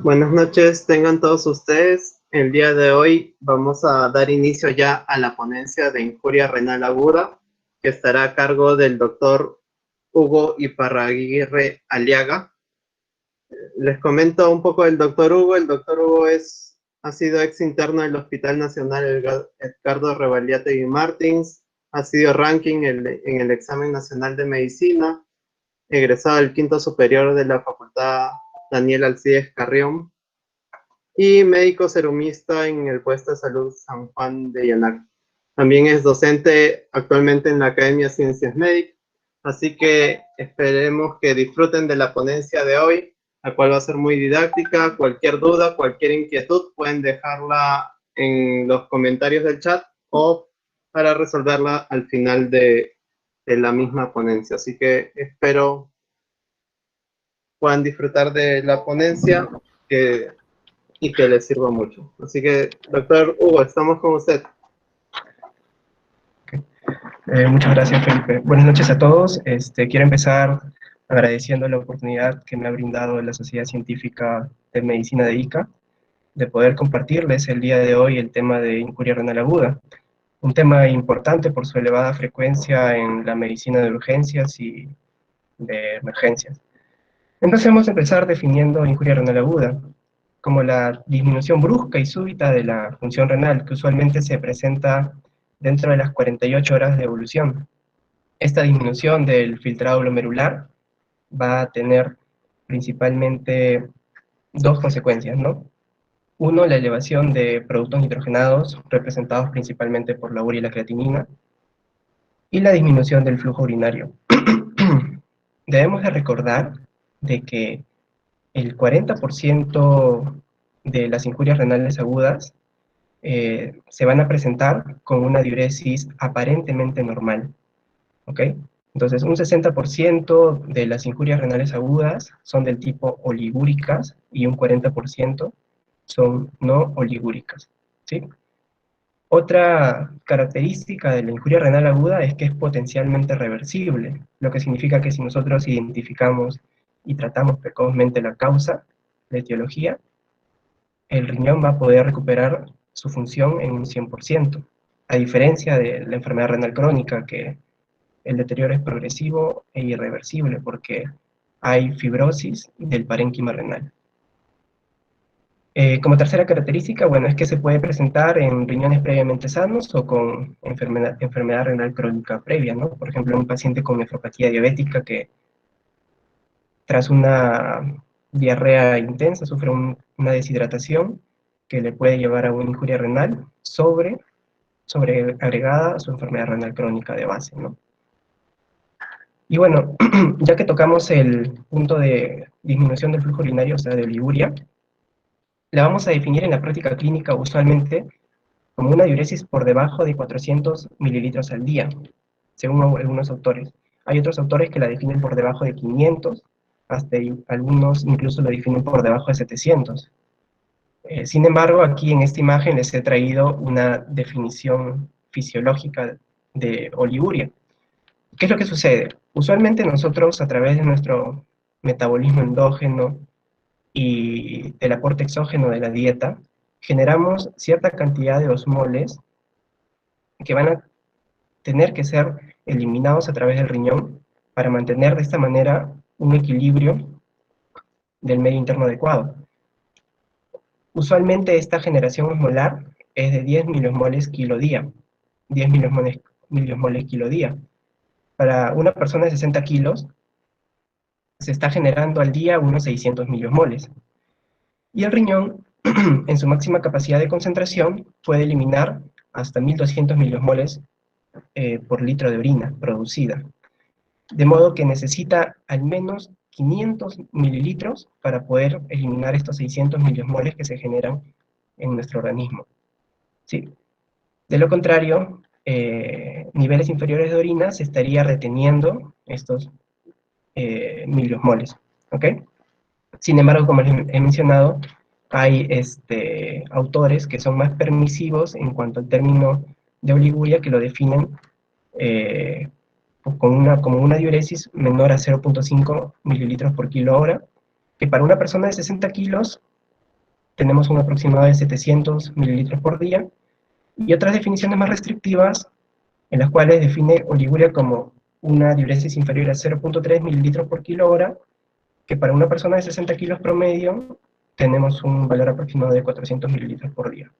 Buenas noches, tengan todos ustedes. El día de hoy vamos a dar inicio ya a la ponencia de injuria renal aguda, que estará a cargo del doctor Hugo Iparraguirre Aliaga. Les comento un poco del doctor Hugo. El doctor Hugo ha sido ex interno del Hospital Nacional Edgardo Revalliategui Martins, ha sido ranking en el examen nacional de medicina, egresado del quinto superior de la Facultad Daniel Alcides Carrión, y médico serumista en el puesto de salud San Juan de Llanac. También es docente actualmente en la Academia de Ciencias Médicas, así que esperemos que disfruten de la ponencia de hoy, la cual va a ser muy didáctica. Cualquier duda, cualquier inquietud, pueden dejarla en los comentarios del chat o para resolverla al final de la misma ponencia. Así que espero puedan disfrutar de la ponencia, y que les sirva mucho. Así que, doctor Hugo, estamos con usted. Muchas gracias, Felipe. Buenas noches a todos. Quiero empezar agradeciendo la oportunidad que me ha brindado la Sociedad Científica de Medicina de Ica de poder compartirles el día de hoy el tema de injuria renal aguda, un tema importante por su elevada frecuencia en la medicina de urgencias y de emergencias. Entonces vamos a empezar definiendo injuria renal aguda como la disminución brusca y súbita de la función renal que usualmente se presenta dentro de las 48 horas de evolución. Esta disminución del filtrado glomerular va a tener principalmente dos consecuencias, ¿no? Uno, la elevación de productos nitrogenados, representados principalmente por la urea y la creatinina, y la disminución del flujo urinario. Debemos de recordar de que el 40% de las injurias renales agudas se van a presentar con una diuresis aparentemente normal, ¿ok? Entonces, un 60% de las injurias renales agudas son del tipo oligúricas y un 40% son no oligúricas, ¿sí? Otra característica de la injuria renal aguda es que es potencialmente reversible, lo que significa que si nosotros identificamos y tratamos precozmente la causa, la etiología, el riñón va a poder recuperar su función en un 100%, a diferencia de la enfermedad renal crónica, que el deterioro es progresivo e irreversible porque hay fibrosis del parénquima renal. Como tercera característica, bueno, es que se puede presentar en riñones previamente sanos o con enfermedad renal crónica previa, ¿no? Por ejemplo, un paciente con nefropatía diabética que tras una diarrea intensa sufre una deshidratación que le puede llevar a una injuria renal agregada a su enfermedad renal crónica de base, ¿no? Y bueno, ya que tocamos el punto de disminución del flujo urinario, o sea, de oliguria, la vamos a definir en la práctica clínica usualmente como una diuresis por debajo de 400 mililitros al día, según algunos autores. Hay otros autores que la definen por debajo de 500, hasta algunos incluso la definen por debajo de 700. Sin embargo, aquí en esta imagen les he traído una definición fisiológica de oliguria. ¿Qué es lo que sucede? Usualmente nosotros, a través de nuestro metabolismo endógeno y del aporte exógeno de la dieta, generamos cierta cantidad de osmoles que van a tener que ser eliminados a través del riñón para mantener de esta manera un equilibrio del medio interno adecuado. Usualmente esta generación osmolar es de 10 miliosmoles kilo día. 10 miliosmoles kilo día. Para una persona de 60 kilos, se está generando al día unos 600 miliosmoles. Y el riñón, en su máxima capacidad de concentración, puede eliminar hasta 1200 miliosmoles por litro de orina producida. De modo que necesita al menos 500 mililitros para poder eliminar estos 600 miliosmoles que se generan en nuestro organismo. ¿Sí? De lo contrario, niveles inferiores de orina se estaría reteniendo estos miliosmoles. ¿Ok? Sin embargo, como les he mencionado, hay autores que son más permisivos en cuanto al término de oliguria, que lo definen como una diuresis menor a 0.5 mililitros por kilo hora, que para una persona de 60 kilos tenemos un aproximado de 700 mililitros por día, y otras definiciones más restrictivas, en las cuales define oliguria como una diuresis inferior a 0.3 mililitros por kilo hora, que para una persona de 60 kilos promedio tenemos un valor aproximado de 400 mililitros por día.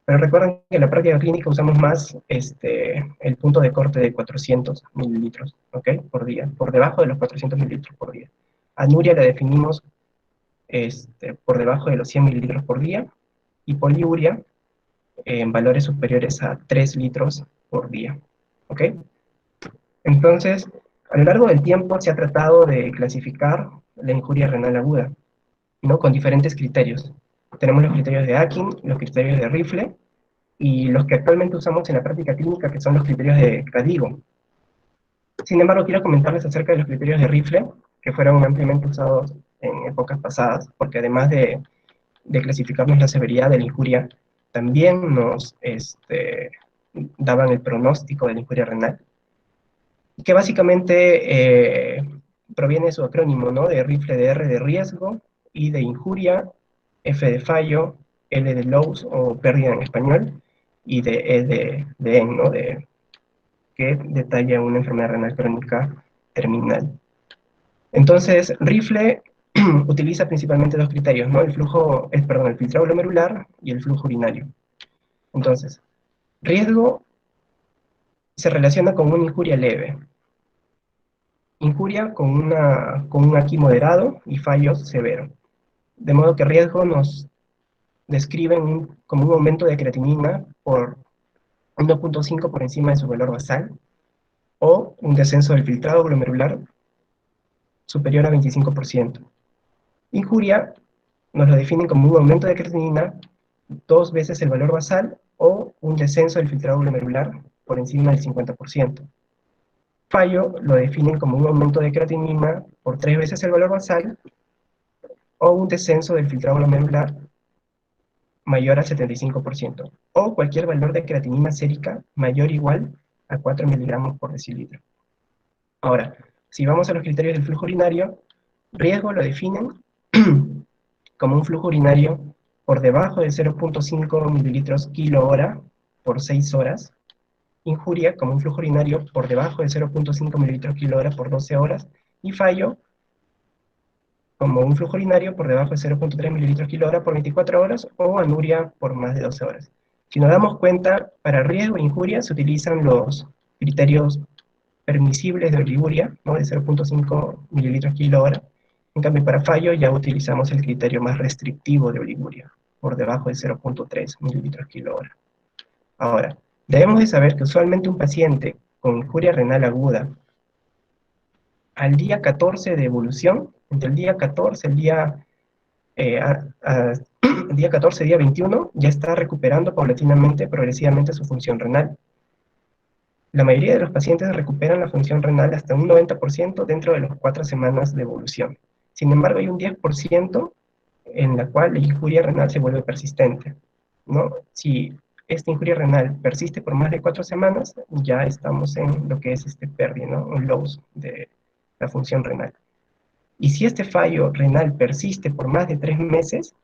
Pero recuerden que en la práctica clínica usamos más el punto de corte de 400 mililitros, ¿ok? Por día, por debajo de los 400 mililitros por día. Anuria la definimos por debajo de los 100 mililitros por día, y poliuria en valores superiores a 3 litros por día, ¿ok? Entonces, a lo largo del tiempo se ha tratado de clasificar la injuria renal aguda, ¿no? Con diferentes criterios. Tenemos los criterios de Akin, los criterios de Rifle, y los que actualmente usamos en la práctica clínica, que son los criterios de Cadigo. Sin embargo, quiero comentarles acerca de los criterios de Rifle, que fueron ampliamente usados en épocas pasadas, porque además de clasificarnos la severidad de la injuria, también nos daban el pronóstico de la injuria renal, que básicamente proviene de su acrónimo, ¿no? De Rifle, de R de riesgo, I de injuria, F de fallo, L de loss o pérdida en español, y de E de EN, ¿no? Que detalla una enfermedad renal crónica terminal. Entonces, Rifle utiliza principalmente dos criterios, ¿no? El filtrado glomerular y el flujo urinario. Entonces, riesgo se relaciona con una injuria leve, injuria con un aquí moderado y fallo severo. De modo que riesgo nos describen como un aumento de creatinina por 1.5 por encima de su valor basal, o un descenso del filtrado glomerular superior a 25%. Injuria nos lo definen como un aumento de creatinina 2 veces el valor basal, o un descenso del filtrado glomerular por encima del 50%. Fallo lo definen como un aumento de creatinina por 3 veces el valor basal, o un descenso del filtrado glomerular mayor al 75%, o cualquier valor de creatinina sérica mayor o igual a 4 miligramos por decilitro. Ahora, si vamos a los criterios del flujo urinario, riesgo lo definen como un flujo urinario por debajo de 0.5 mililitros kilo hora por 6 horas, injuria como un flujo urinario por debajo de 0.5 mililitros kilo hora por 12 horas, y fallo como un flujo urinario por debajo de 0.3 mililitros kilo hora por 24 horas, o anuria por más de 12 horas. Si nos damos cuenta, para riesgo e injuria se utilizan los criterios permisibles de oliguria, ¿no? De 0.5 mililitros kilo hora. En cambio, para fallo ya utilizamos el criterio más restrictivo de oliguria, por debajo de 0.3 mililitros kilo hora. Ahora, debemos de saber que usualmente un paciente con injuria renal aguda, al día 14 de evolución, entre el día 14, el día 14, día 21, ya está recuperando paulatinamente, progresivamente su función renal. La mayoría de los pacientes recuperan la función renal hasta un 90% dentro de las 4 semanas de evolución. Sin embargo, hay un 10% en la cual la injuria renal se vuelve persistente, ¿no? Si esta injuria renal persiste por más de 4 semanas, ya estamos en lo que es pérdida, ¿no? Un loss de la función renal. Y si este fallo renal persiste por más de 3 meses,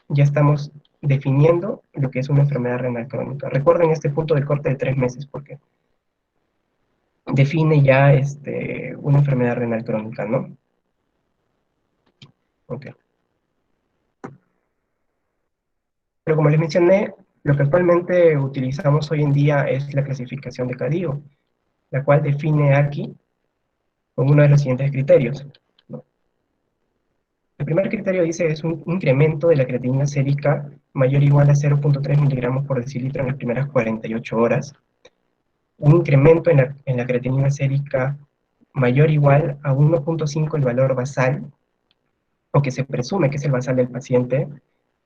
ya estamos definiendo lo que es una enfermedad renal crónica. Recuerden este punto del corte de 3 meses, porque define ya una enfermedad renal crónica, ¿no? Ok. Pero como les mencioné, lo que actualmente utilizamos hoy en día es la clasificación de Cadigo, la cual define aquí con uno de los siguientes criterios, ¿no? El primer criterio dice es un incremento de la creatinina sérica mayor o igual a 0.3 miligramos por decilitro en las primeras 48 horas, un incremento en la creatinina sérica mayor o igual a 1.5 el valor basal, o que se presume que es el basal del paciente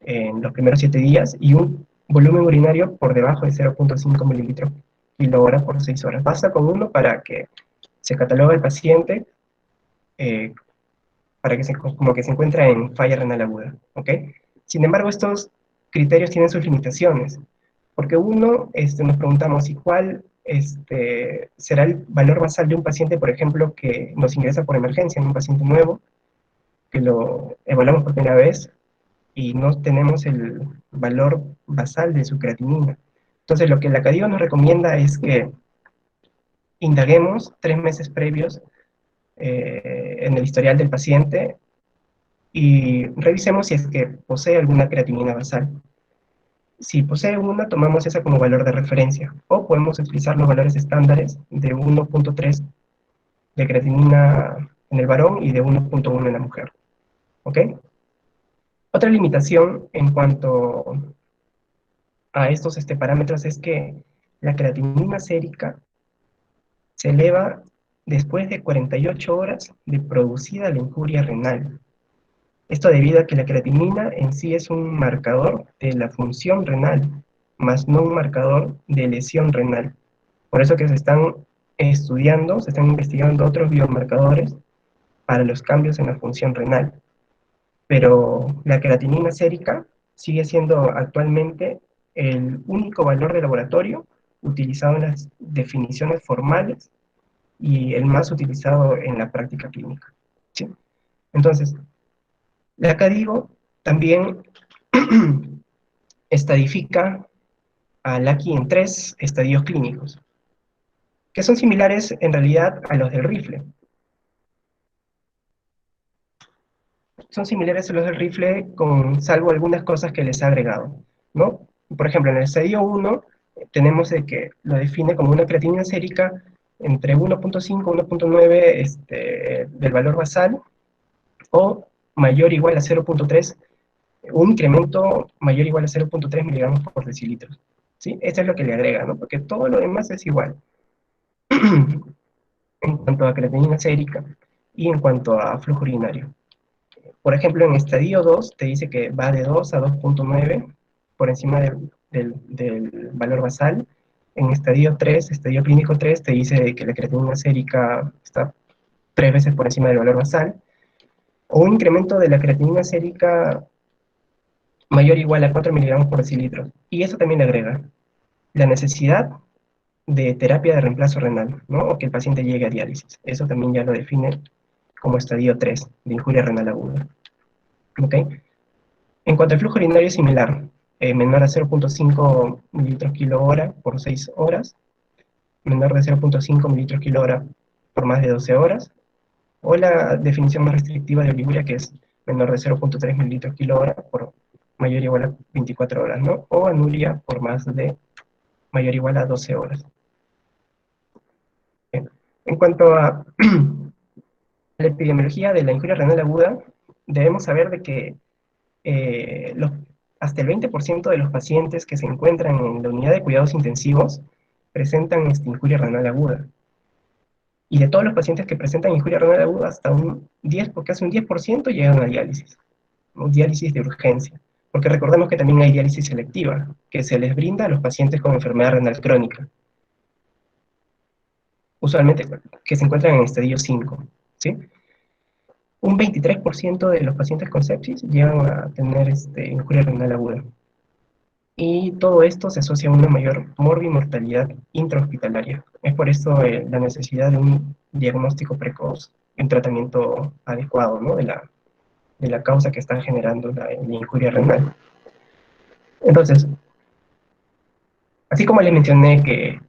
en los primeros 7 días, y un volumen urinario por debajo de 0.5 mililitros kilo hora por 6 horas. Basta con uno para que se catalogue el paciente para que como que se encuentra en falla renal aguda, ¿ok? Sin embargo, estos criterios tienen sus limitaciones, porque uno, nos preguntamos, ¿y cuál será el valor basal de un paciente, por ejemplo, que nos ingresa por emergencia, en un paciente nuevo, que lo evaluamos por primera vez, y no tenemos el valor basal de su creatinina. Entonces, lo que la CADIO nos recomienda es que indaguemos 3 meses previos en el historial del paciente y revisemos si es que posee alguna creatinina basal. Si posee una, tomamos esa como valor de referencia, o podemos utilizar los valores estándares de 1.3 de creatinina en el varón y de 1.1 en la mujer. ¿Ok? Otra limitación en cuanto a estos parámetros es que la creatinina sérica se eleva después de 48 horas de producida la injuria renal. Esto debido a que la creatinina en sí es un marcador de la función renal, más no un marcador de lesión renal. Por eso que se están estudiando, se están investigando otros biomarcadores para los cambios en la función renal. Pero la creatinina sérica sigue siendo actualmente el único valor de laboratorio utilizado en las definiciones formales y el más utilizado en la práctica clínica. ¿Sí? Entonces, la CADIGO también estadifica a LACI en 3 estadios clínicos, que son similares en realidad a los del rifle. Son similares a los del rifle, salvo algunas cosas que les ha agregado, ¿no? Por ejemplo, en el estadio 1 tenemos de que lo define como una creatinina sérica entre 1.5 y 1.9 del valor basal, o mayor o igual a 0.3, un incremento mayor o igual a 0.3 miligramos por decilitro. ¿Sí? Esto es lo que le agrega, ¿no? Porque todo lo demás es igual. En cuanto a creatinina sérica y en cuanto a flujo urinario. Por ejemplo, en estadio 2 te dice que va de 2 a 2.9 por encima del valor basal. En estadio 3, estadio clínico 3, te dice que la creatinina sérica está 3 veces por encima del valor basal. O un incremento de la creatinina sérica mayor o igual a 4 miligramos por decilitro. Y eso también le agrega la necesidad de terapia de reemplazo renal, ¿no? O que el paciente llegue a diálisis. Eso también ya lo define como estadio 3 de injuria renal aguda. ¿Ok? En cuanto al flujo urinario es similar, menor a 0.5 mililitros kilo hora por 6 horas, menor de 0.5 mililitros kilo hora por más de 12 horas, o la definición más restrictiva de oliguria, que es menor de 0.3 mililitros kilo hora por mayor o igual a 24 horas, ¿no? O anuria por más de mayor o igual a 12 horas. Bien. En cuanto a la epidemiología de la injuria renal aguda, debemos saber de que hasta el 20% de los pacientes que se encuentran en la unidad de cuidados intensivos presentan injuria renal aguda. Y de todos los pacientes que presentan injuria renal aguda, hasta un 10, casi un 10% llegan a diálisis, o diálisis de urgencia. Porque recordemos que también hay diálisis selectiva, que se les brinda a los pacientes con enfermedad renal crónica, usualmente que se encuentran en estadio 5, ¿sí? Un 23% de los pacientes con sepsis llegan a tener injuria renal aguda. Y todo esto se asocia a una mayor morbimortalidad intrahospitalaria. Es por eso la necesidad de un diagnóstico precoz, un tratamiento adecuado, ¿no? de la causa que está generando la injuria renal. Entonces, así como les mencioné que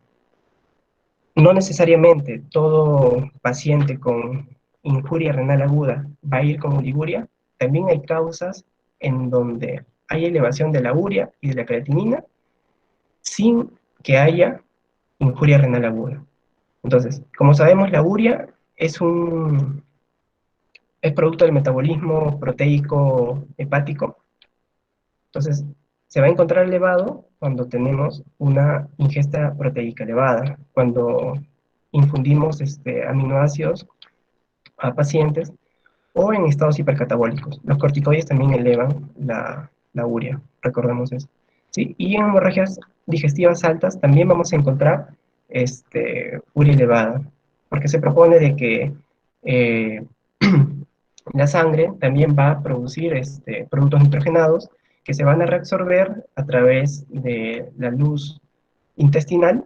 no necesariamente todo paciente con injuria renal aguda va a ir con oliguria, también hay causas en donde hay elevación de la urea y de la creatinina sin que haya injuria renal aguda. Entonces, como sabemos, la urea es producto del metabolismo proteico hepático. Entonces, se va a encontrar elevado cuando tenemos una ingesta proteica elevada, cuando infundimos aminoácidos a pacientes o en estados hipercatabólicos. Los corticoides también elevan la urea, recordemos eso. ¿Sí? Y en hemorragias digestivas altas también vamos a encontrar urea elevada, porque se propone de que la sangre también va a producir productos nitrogenados que se van a reabsorber a través de la luz intestinal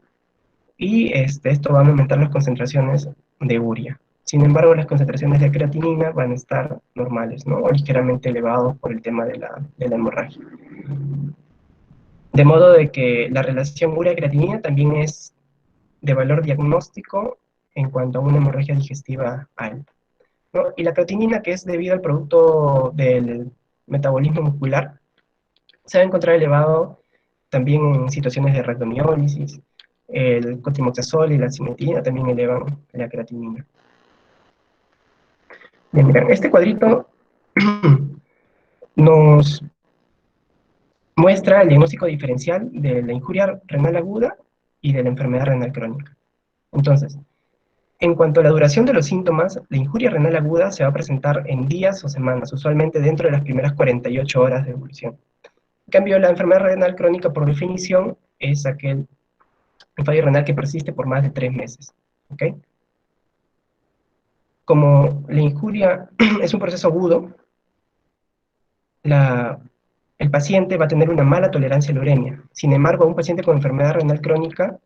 y esto va a aumentar las concentraciones de urea. Sin embargo, las concentraciones de creatinina van a estar normales, ¿no? O ligeramente elevados por el tema de la hemorragia. De modo de que la relación urea-creatinina también es de valor diagnóstico en cuanto a una hemorragia digestiva alta, ¿no? Y la creatinina, que es debido al producto del metabolismo muscular, se va a encontrar elevado también en situaciones de rhabdomiólisis. El cotrimoxazol y la cimetina también elevan la creatinina. Bien, miren, este cuadrito nos muestra el diagnóstico diferencial de la injuria renal aguda y de la enfermedad renal crónica. Entonces, en cuanto a la duración de los síntomas, la injuria renal aguda se va a presentar en días o semanas, usualmente dentro de las primeras 48 horas de evolución. En cambio, la enfermedad renal crónica, por definición, es aquel fallo renal que persiste por más de 3 meses. ¿Ok? Como la injuria es un proceso agudo, el paciente va a tener una mala tolerancia a la uremia. Sin embargo, un paciente con enfermedad renal crónica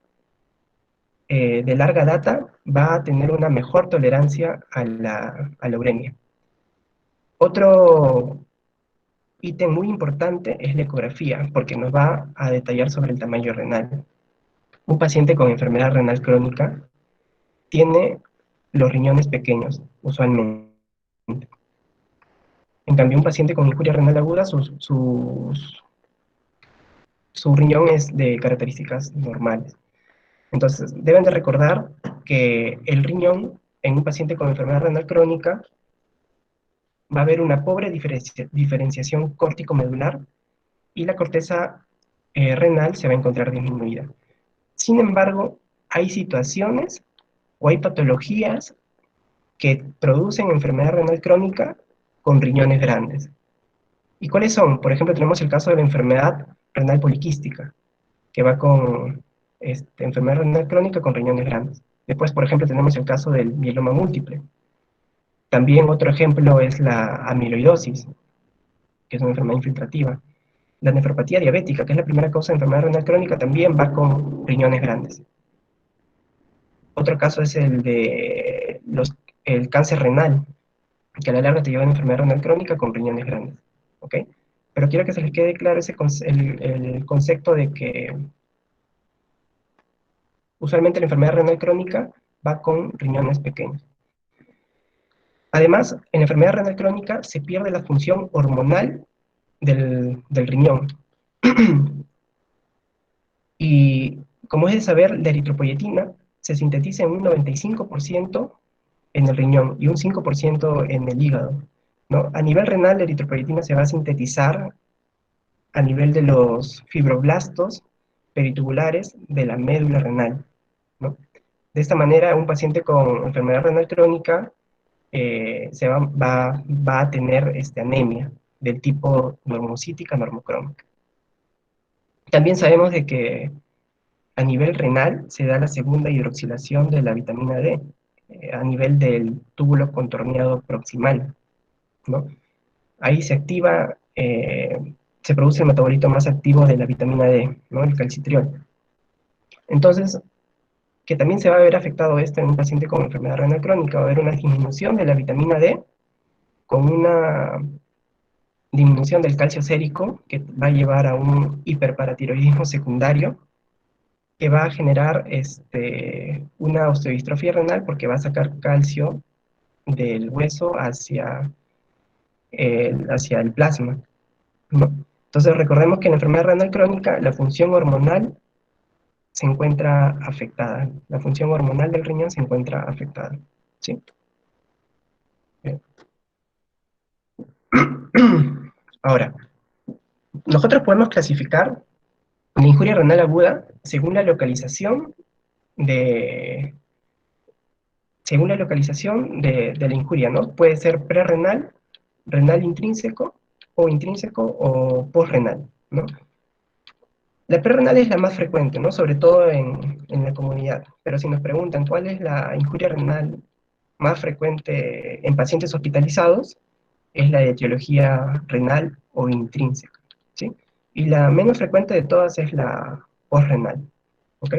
de larga data va a tener una mejor tolerancia a la uremia. Otro ítem muy importante es la ecografía, porque nos va a detallar sobre el tamaño renal. Un paciente con enfermedad renal crónica tiene los riñones pequeños, usualmente. En cambio, un paciente con injuria renal aguda, su riñón es de características normales. Entonces, deben de recordar que el riñón en un paciente con enfermedad renal crónica va a haber una pobre diferenciación córtico-medular y la corteza renal se va a encontrar disminuida. Sin embargo, hay situaciones o hay patologías que producen enfermedad renal crónica con riñones grandes. ¿Y cuáles son? Por ejemplo, tenemos el caso de la enfermedad renal poliquística, que va con enfermedad renal crónica con riñones grandes. Después, por ejemplo, tenemos el caso del mieloma múltiple. También otro ejemplo es la amiloidosis, que es una enfermedad infiltrativa. La nefropatía diabética, que es la primera causa de enfermedad renal crónica, también va con riñones grandes. Otro caso es el de el cáncer renal, que a la larga te lleva a una enfermedad renal crónica con riñones grandes. ¿Ok? Pero quiero que se les quede claro el concepto de que usualmente la enfermedad renal crónica va con riñones pequeños. Además, en la enfermedad renal crónica se pierde la función hormonal del riñón. Y como es de saber, la eritropoyetina se sintetiza en un 95% en el riñón y un 5% en el hígado, ¿no? A nivel renal, la eritropoyetina se va a sintetizar a nivel de los fibroblastos peritubulares de la médula renal, ¿no? De esta manera, un paciente con enfermedad renal crónica va a tener anemia del tipo normocítica normocrómica. También sabemos de que a nivel renal se da la segunda hidroxilación de la vitamina D a nivel del túbulo contorneado proximal, ¿no? Ahí se activa, se produce el metabolito más activo de la vitamina D, ¿no? El calcitriol. Entonces, que también se va a ver afectado esto en un paciente con enfermedad renal crónica, va a haber una disminución de la vitamina D con una disminución del calcio sérico que va a llevar a un hiperparatiroidismo secundario que va a generar una osteodistrofia renal porque va a sacar calcio del hueso hacia el plasma, ¿no? Entonces recordemos que en la enfermedad renal crónica la función hormonal se encuentra afectada, la función hormonal del riñón se encuentra afectada, ¿sí? Bien. Ahora, nosotros podemos clasificar la injuria renal aguda de, según la localización de la injuria, ¿no? Puede ser prerrenal, renal intrínseco o posrenal, ¿no? La prerrenal es la más frecuente, ¿no? Sobre todo en la comunidad. Pero si nos preguntan cuál es la injuria renal más frecuente en pacientes hospitalizados, es la de etiología renal o intrínseca, ¿sí? Y la menos frecuente de todas es la posrenal, ¿ok?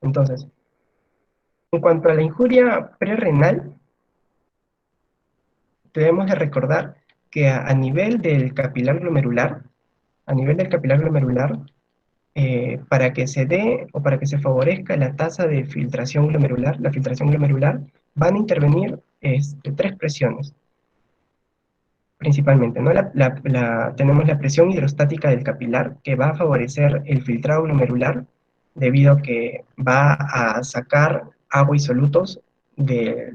Entonces, En cuanto a la injuria prerrenal, debemos de recordar que a nivel del capilar glomerular, a nivel del capilar glomerular, para que se dé o para que se favorezca la tasa de filtración glomerular, la filtración glomerular, van a intervenir tres presiones, principalmente, ¿no? Tenemos la presión hidrostática del capilar, que va a favorecer el filtrado glomerular, debido a que va a sacar agua y solutos de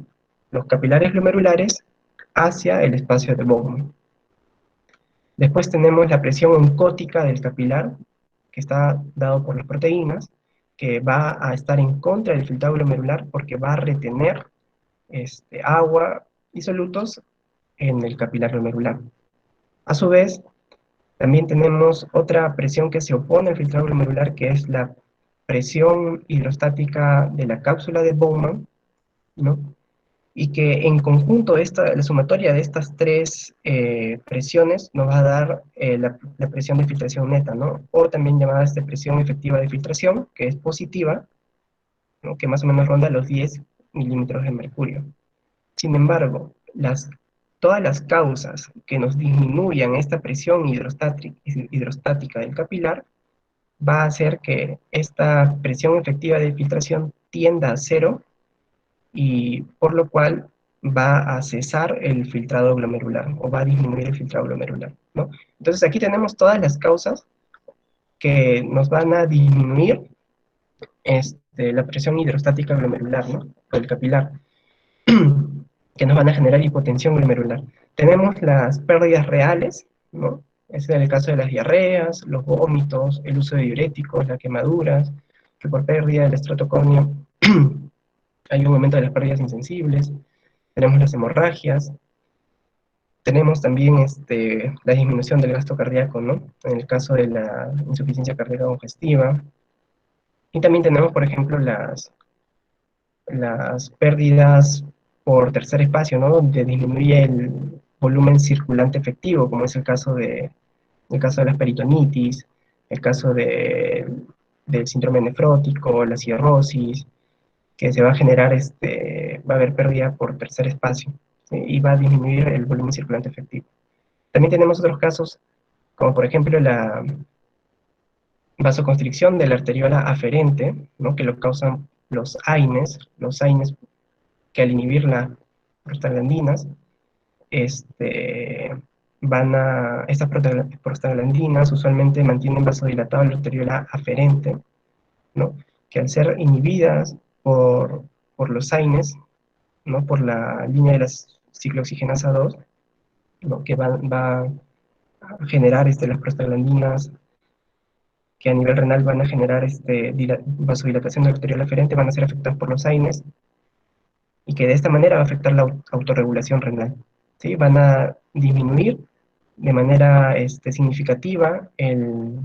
los capilares glomerulares hacia el espacio de Bowman. Después tenemos la presión oncótica del capilar, que está dado por las proteínas, que va a estar en contra del filtrado glomerular porque va a retener agua y solutos en el capilar glomerular. A su vez, también tenemos otra presión que se opone al filtrado glomerular, que es la presión hidrostática de la cápsula de Bowman, ¿no? Y que en conjunto la sumatoria de estas tres presiones nos va a dar la presión de filtración neta, ¿no? O también llamada presión efectiva de filtración, que es positiva, ¿no? Que más o menos ronda los 10 milímetros de mercurio. Sin embargo, todas las causas que nos disminuyan esta presión hidrostática del capilar va a hacer que esta presión efectiva de filtración tienda a cero, y por lo cual va a cesar el filtrado glomerular o va a disminuir el filtrado glomerular, ¿no? Entonces aquí tenemos todas las causas que nos van a disminuir la presión hidrostática glomerular, ¿no? O el capilar, que nos van a generar hipotensión glomerular. Tenemos las pérdidas reales, ¿no? Ese es el caso de las diarreas, los vómitos, el uso de diuréticos, las quemaduras, que por pérdida del estrotocórneo hay un aumento de las pérdidas insensibles. Tenemos las hemorragias, tenemos también la disminución del gasto cardíaco, ¿no? En el caso de la insuficiencia cardíaca congestiva. Y también tenemos, por ejemplo, las pérdidas por tercer espacio, ¿no? Donde disminuye el volumen circulante efectivo, como es el caso de las peritonitis, el caso del síndrome nefrótico, la cirrosis, que se va a generar, va a haber pérdida por tercer espacio, ¿sí? Y va a disminuir el volumen circulante efectivo. También tenemos otros casos, como por ejemplo la vasoconstricción de la arteriola aferente, ¿no? Que lo causan los AINES que al inhibir las prostaglandinas, estas prostaglandinas usualmente mantienen vasodilatado la arteriola aferente, ¿no? Que al ser inhibidas por los AINES, ¿no? Por la línea de la ciclooxigenasa 2, ¿no? Que va a generar las prostaglandinas, que a nivel renal van a generar vasodilatación de la arteriola aferente, van a ser afectadas por los AINES, y que de esta manera va a afectar la autorregulación renal, ¿sí? Van a disminuir de manera significativa el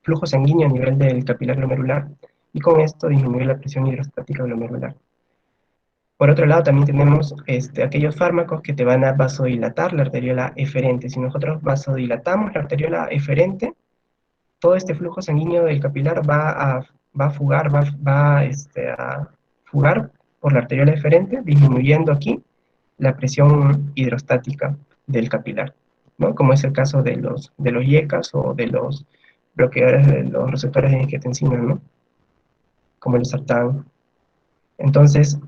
flujo sanguíneo a nivel del capilar glomerular, y con esto disminuir la presión hidrostática glomerular. Por otro lado, también tenemos aquellos fármacos que te van a vasodilatar la arteriola eferente. Si nosotros vasodilatamos la arteriola eferente, todo este flujo sanguíneo del capilar va a fugar, a fugar por la arteriola eferente, disminuyendo aquí la presión hidrostática del capilar, ¿no? Como es el caso de los IECAs o de los bloqueadores de los receptores de angiotensina, ¿no? Como el sartán. Entonces,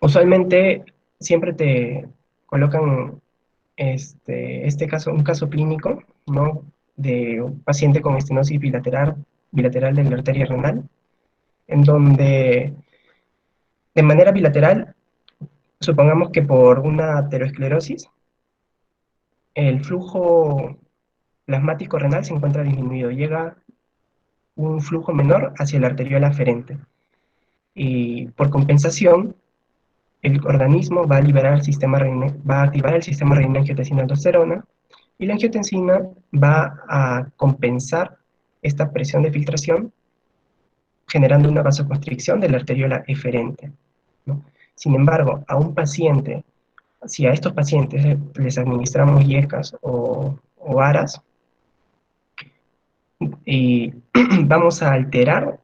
usualmente siempre te colocan un caso clínico, ¿no? De un paciente con estenosis bilateral de la arteria renal, en donde de manera bilateral, supongamos que por una aterosclerosis, el flujo plasmático renal se encuentra disminuido, llega un flujo menor hacia la arteriola aferente. Y por compensación, el organismo va a activar el sistema renina-angiotensina-aldosterona, y la angiotensina va a compensar esta presión de filtración, generando una vasoconstricción de la arteriola eferente, ¿no? Sin embargo, si a estos pacientes les administramos IECAS o ARAS, y vamos a alterar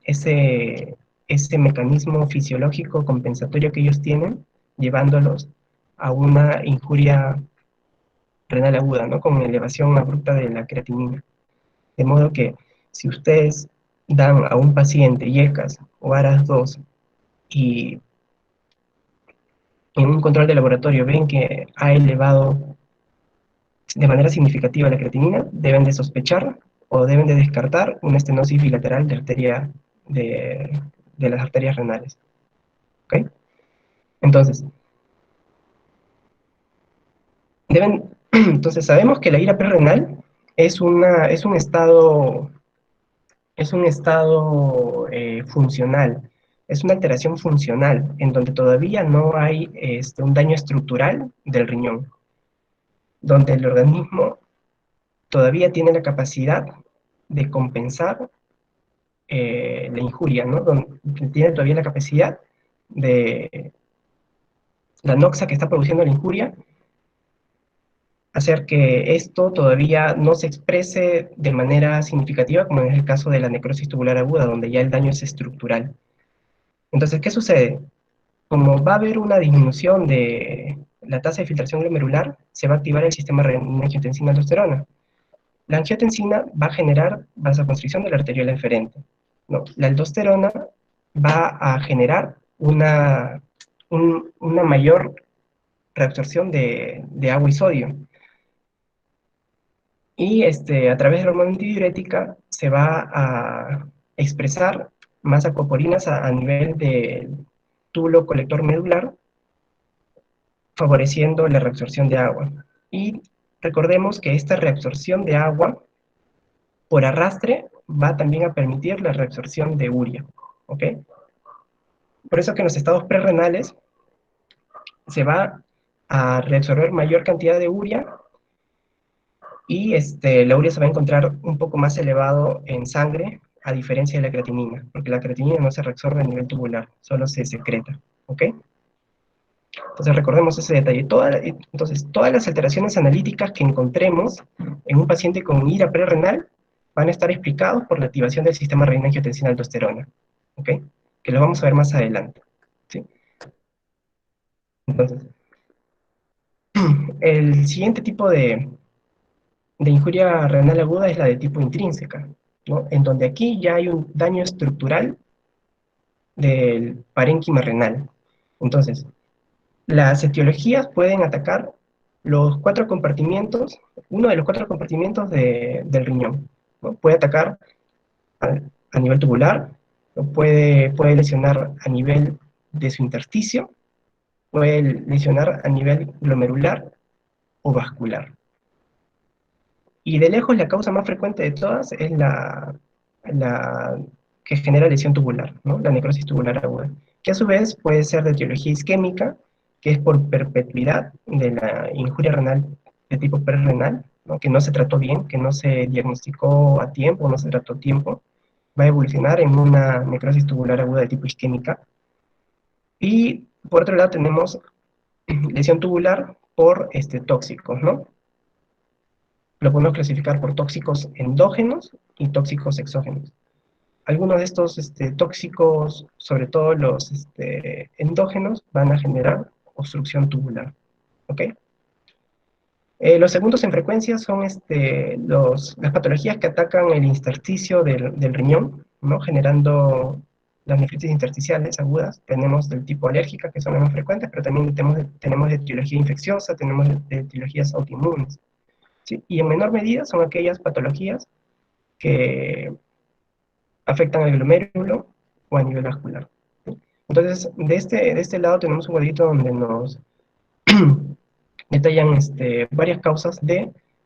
ese mecanismo fisiológico compensatorio que ellos tienen, llevándolos a una injuria renal aguda, ¿no? Con elevación abrupta de la creatinina. De modo que si ustedes dan a un paciente IECAS o ARAS-2 y en un control de laboratorio ven que ha elevado de manera significativa la creatinina, deben de sospechar o deben de descartar una estenosis bilateral de las arterias renales. ¿Ok? Entonces, entonces sabemos que la ira prerenal es un estado funcional, es una alteración funcional en donde todavía no hay un daño estructural del riñón, donde el organismo todavía tiene la capacidad de compensar la injuria, ¿no? Donde tiene todavía la capacidad de la noxa que está produciendo la injuria, hacer que esto todavía no se exprese de manera significativa, como en el caso de la necrosis tubular aguda, donde ya el daño es estructural. Entonces, ¿qué sucede? Como va a haber una disminución de la tasa de filtración glomerular, se va a activar el sistema renina-angiotensina-aldosterona. La angiotensina va a generar vasoconstricción de la arteriola eferente. ¿No? La aldosterona va a generar una mayor reabsorción de agua y sodio. Y a través de la hormona antidiurética se va a expresar más acoporinas a nivel del túbulo colector medular, favoreciendo la reabsorción de agua. Y recordemos que esta reabsorción de agua por arrastre va también a permitir la reabsorción de urea, ¿ok? Por eso que en los estados prerrenales se va a reabsorber mayor cantidad de urea y la urea se va a encontrar un poco más elevado en sangre, a diferencia de la creatinina, porque la creatinina no se reabsorbe a nivel tubular, solo se secreta, ¿ok? Entonces recordemos ese detalle. Entonces, todas las alteraciones analíticas que encontremos en un paciente con ira prerrenal van a estar explicados por la activación del sistema renina-angiotensina-aldosterona, ¿ok? Que lo vamos a ver más adelante, ¿sí? Entonces, el siguiente tipo de injuria renal aguda es la de tipo intrínseca, ¿no? En donde aquí ya hay un daño estructural del parénquima renal. Entonces, las etiologías pueden atacar los cuatro compartimientos, uno de los cuatro compartimientos del riñón, ¿no? Puede atacar a nivel tubular, puede lesionar a nivel de su intersticio, puede lesionar a nivel glomerular o vascular. Y de lejos la causa más frecuente de todas es la que genera lesión tubular, ¿no? La necrosis tubular aguda, que a su vez puede ser de etiología isquémica, que es por perpetuidad de la injuria renal de tipo prerrenal, ¿no? Que no se trató bien, que no se diagnosticó a tiempo, no se trató a tiempo, va a evolucionar en una necrosis tubular aguda de tipo isquémica. Y por otro lado tenemos lesión tubular por tóxicos, ¿no? Lo podemos clasificar por tóxicos endógenos y tóxicos exógenos. Algunos de estos tóxicos, sobre todo los endógenos, van a generar obstrucción tubular. ¿Ok? Los segundos en frecuencia son las patologías que atacan el intersticio del riñón, ¿no? Generando las nefritis intersticiales agudas. Tenemos del tipo alérgica, que son las más frecuentes, pero también tenemos de etiología infecciosa, tenemos de etiologías autoinmunes. ¿Sí? Y en menor medida son aquellas patologías que afectan al glomérulo o a nivel vascular. ¿Sí? Entonces, de este lado tenemos un cuadrito donde nos detallan varias causas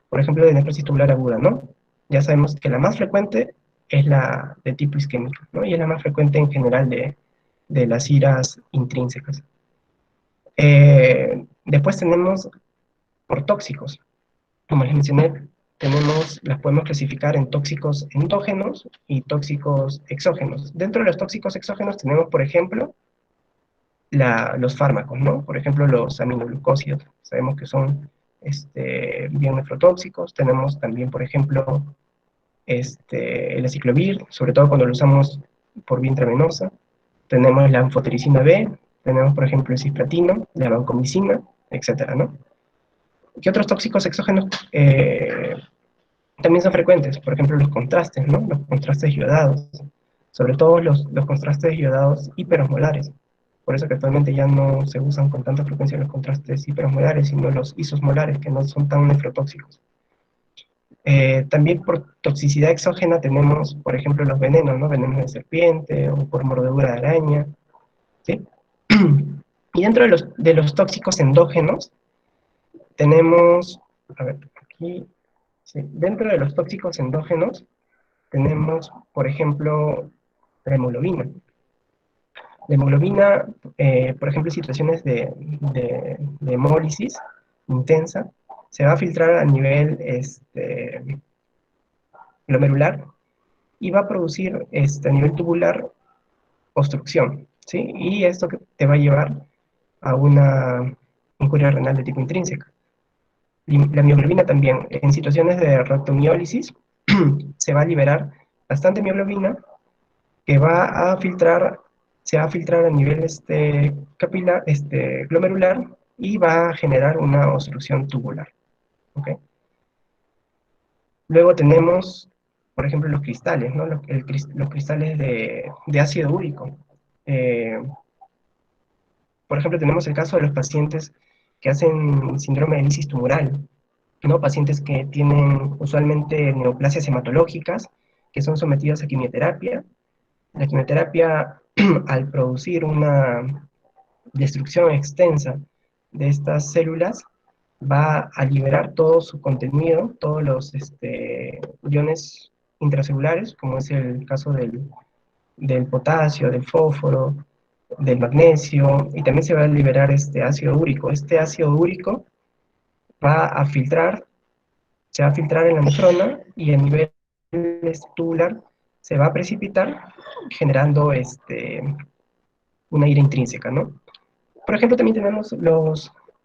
por ejemplo, de necrosis tubular aguda, ¿no? Ya sabemos que la más frecuente es la de tipo isquémico, ¿no? Y es la más frecuente en general de las iras intrínsecas. Después tenemos por tóxicos. Como les mencioné, las podemos clasificar en tóxicos endógenos y tóxicos exógenos. Dentro de los tóxicos exógenos tenemos, por ejemplo, los fármacos, ¿no? Por ejemplo, los aminoglucósidos. Sabemos que son bien nefrotóxicos. Tenemos también, por ejemplo, el aciclovir, sobre todo cuando lo usamos por vía intravenosa. tenemos la anfotericina B, tenemos, por ejemplo, el cisplatino, la vancomicina, etcétera, ¿no? ¿Qué otros tóxicos exógenos también son frecuentes? Por ejemplo, los contrastes, ¿no? Los contrastes iodados, sobre todo los contrastes iodados hiperosmolares. Por eso que actualmente ya no se usan con tanta frecuencia los contrastes hiperosmolares, sino los isosmolares, que no son tan nefrotóxicos. También por toxicidad exógena tenemos, por ejemplo, los venenos, ¿no? Venenos de serpiente o por mordedura de araña, ¿sí? Y dentro de los tóxicos endógenos tenemos, a ver, aquí, sí, dentro de los tóxicos endógenos tenemos, por ejemplo, la hemoglobina. La hemoglobina, por ejemplo, en situaciones de hemólisis intensa, se va a filtrar a nivel glomerular y va a producir a nivel tubular obstrucción, ¿sí? Y esto te va a llevar a una injuria renal de tipo intrínseca. La mioglobina también, en situaciones de rectomiólisis, se va a liberar bastante mioglobina que va a filtrar, se va a filtrar a nivel capilar, glomerular y va a generar una obstrucción tubular. ¿Okay? Luego tenemos, por ejemplo, los cristales, ¿no? Los cristales de ácido úrico. Eh, por ejemplo, tenemos el caso de los pacientes que hacen síndrome de lisis tumoral, ¿no? Pacientes que tienen usualmente neoplasias hematológicas, que son sometidos a quimioterapia. La quimioterapia, al producir una destrucción extensa de estas células, va a liberar todo su contenido, todos los iones intracelulares, como es el caso del potasio, del fósforo, del magnesio, y también se va a liberar este ácido úrico. Este ácido úrico va a filtrar, se va a filtrar en la nefrona y a nivel tubular se va a precipitar generando una ira intrínseca, ¿no? Por ejemplo, también tenemos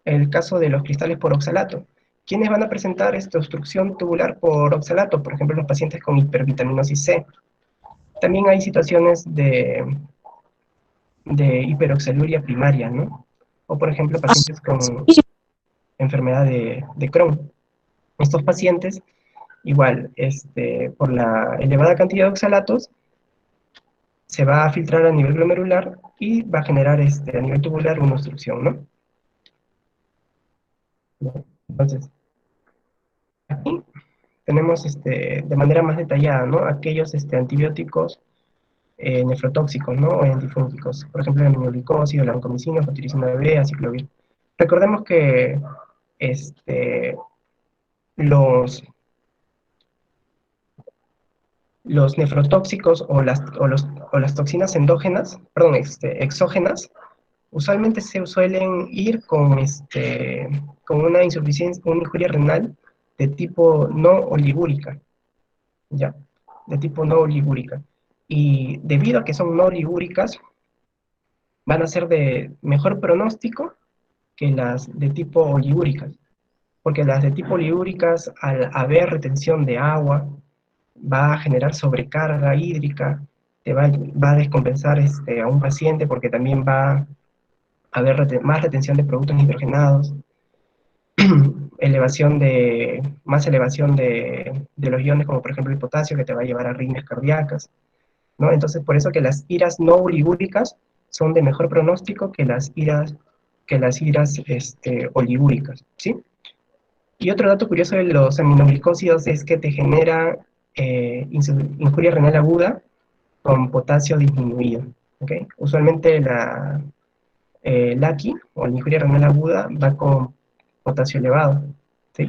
el caso de los cristales por oxalato. ¿Quiénes van a presentar esta obstrucción tubular por oxalato? Por ejemplo, los pacientes con hipervitaminosis C. También hay situaciones de hiperoxaluria primaria, ¿no? O, por ejemplo, pacientes con enfermedad de Crohn. Estos pacientes, igual, por la elevada cantidad de oxalatos, se va a filtrar a nivel glomerular y va a generar a nivel tubular una obstrucción, ¿no? Entonces, aquí tenemos de manera más detallada, ¿no? Aquellos antibióticos nefrotóxicos, ¿no? O antifúngicos. Por ejemplo, la aminoglicosida, la vancomicina, fotiricina B, aciclovir. Recordemos que los, los nefrotóxicos o las toxinas endógenas, perdón, exógenas, usualmente se suelen ir con una insuficiencia, una injuria renal de tipo no oligúrica, ¿ya? De tipo no oligúrica. Y debido a que son no oligúricas, van a ser de mejor pronóstico que las de tipo oligúricas, porque las de tipo oligúricas, al haber retención de agua, va a generar sobrecarga hídrica, va a descompensar a un paciente porque también va a haber más retención de productos nitrogenados, más elevación de los iones, como por ejemplo el potasio, que te va a llevar a arritmias cardíacas, ¿no? Entonces, por eso que las iras no oligúricas son de mejor pronóstico que las iras oligúricas, ¿sí? Y otro dato curioso de los aminoglicósidos es que te genera injuria renal aguda con potasio disminuido, ¿ok? Usualmente la AQI, o la injuria renal aguda, va con potasio elevado, ¿sí?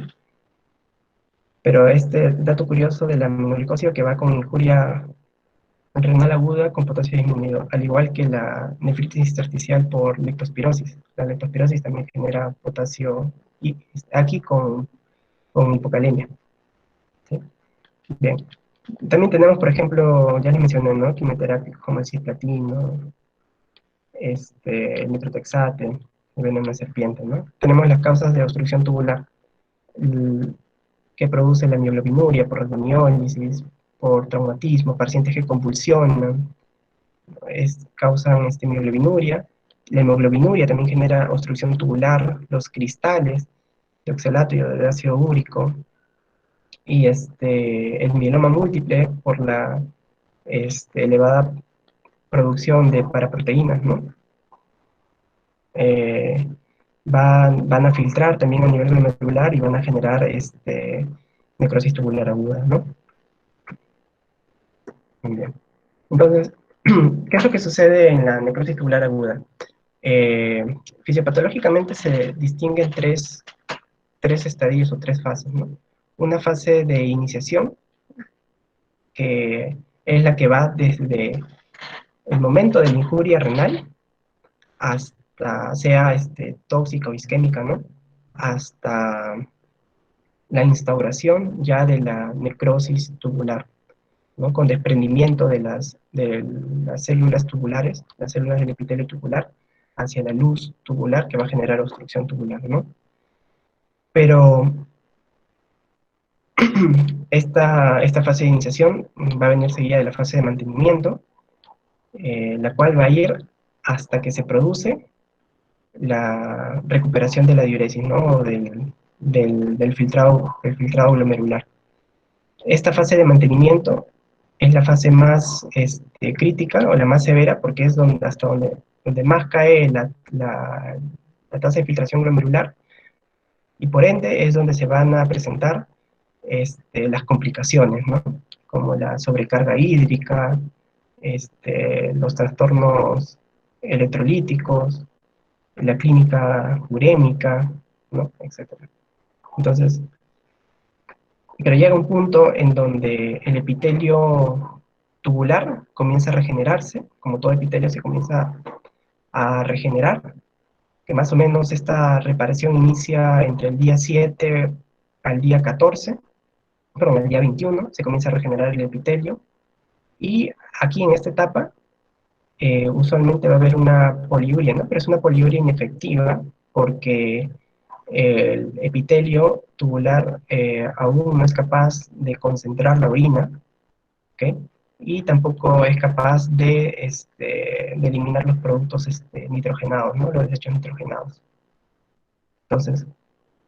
Pero este dato curioso de la aminoglicósido que va con injuria renal aguda con potasio disminuido, al igual que la nefritis intersticial por leptospirosis. La leptospirosis también genera potasio y aquí con hipocalemia, ¿sí? Bien. También tenemos, por ejemplo, ya les mencioné, ¿no? Quimioterápicos como el cisplatino, el metrotexate, el veneno de serpiente, ¿no? Tenemos las causas de obstrucción tubular, que produce la mioglobinuria por radiomiólisis, por traumatismo, pacientes que convulsionan, causan mioglobinuria. La hemoglobinuria también genera obstrucción tubular, los cristales de oxalato y de ácido úrico, y el mieloma múltiple por la elevada producción de paraproteínas, ¿no? Eh, van a filtrar también a nivel glomerular y van a generar necrosis tubular aguda, ¿no? Muy bien. Entonces, ¿qué es lo que sucede en la necrosis tubular aguda? Fisiopatológicamente se distinguen tres estadios o tres fases, ¿no? Una fase de iniciación, que es la que va desde el momento de la injuria renal hasta, sea tóxica o isquémica, ¿no? Hasta la instauración ya de la necrosis tubular, ¿no? Con desprendimiento de las células tubulares, las células del epitelio tubular, hacia la luz tubular que va a generar obstrucción tubular, ¿no? Pero esta fase de iniciación va a venir seguida de la fase de mantenimiento, la cual va a ir hasta que se produce la recuperación de la diuresis, ¿no? O del filtrado glomerular. Esta fase de mantenimiento es la fase más crítica o la más severa, porque es hasta donde más cae la tasa de filtración glomerular, y por ende es donde se van a presentar las complicaciones, ¿no? Como la sobrecarga hídrica, los trastornos electrolíticos, la clínica urémica, ¿no? Etcétera. Entonces, pero llega un punto en donde el epitelio tubular comienza a regenerarse, como todo epitelio se comienza a regenerar, que más o menos esta reparación inicia entre el día 7 al día 14, perdón, el día 21, se comienza a regenerar el epitelio, y aquí en esta etapa usualmente va a haber una poliuria, ¿no? Pero es una poliuria inefectiva porque el epitelio tubular aún no es capaz de concentrar la orina, ¿ok? Y tampoco es capaz de eliminar los productos nitrogenados, ¿no? Los desechos nitrogenados. Entonces,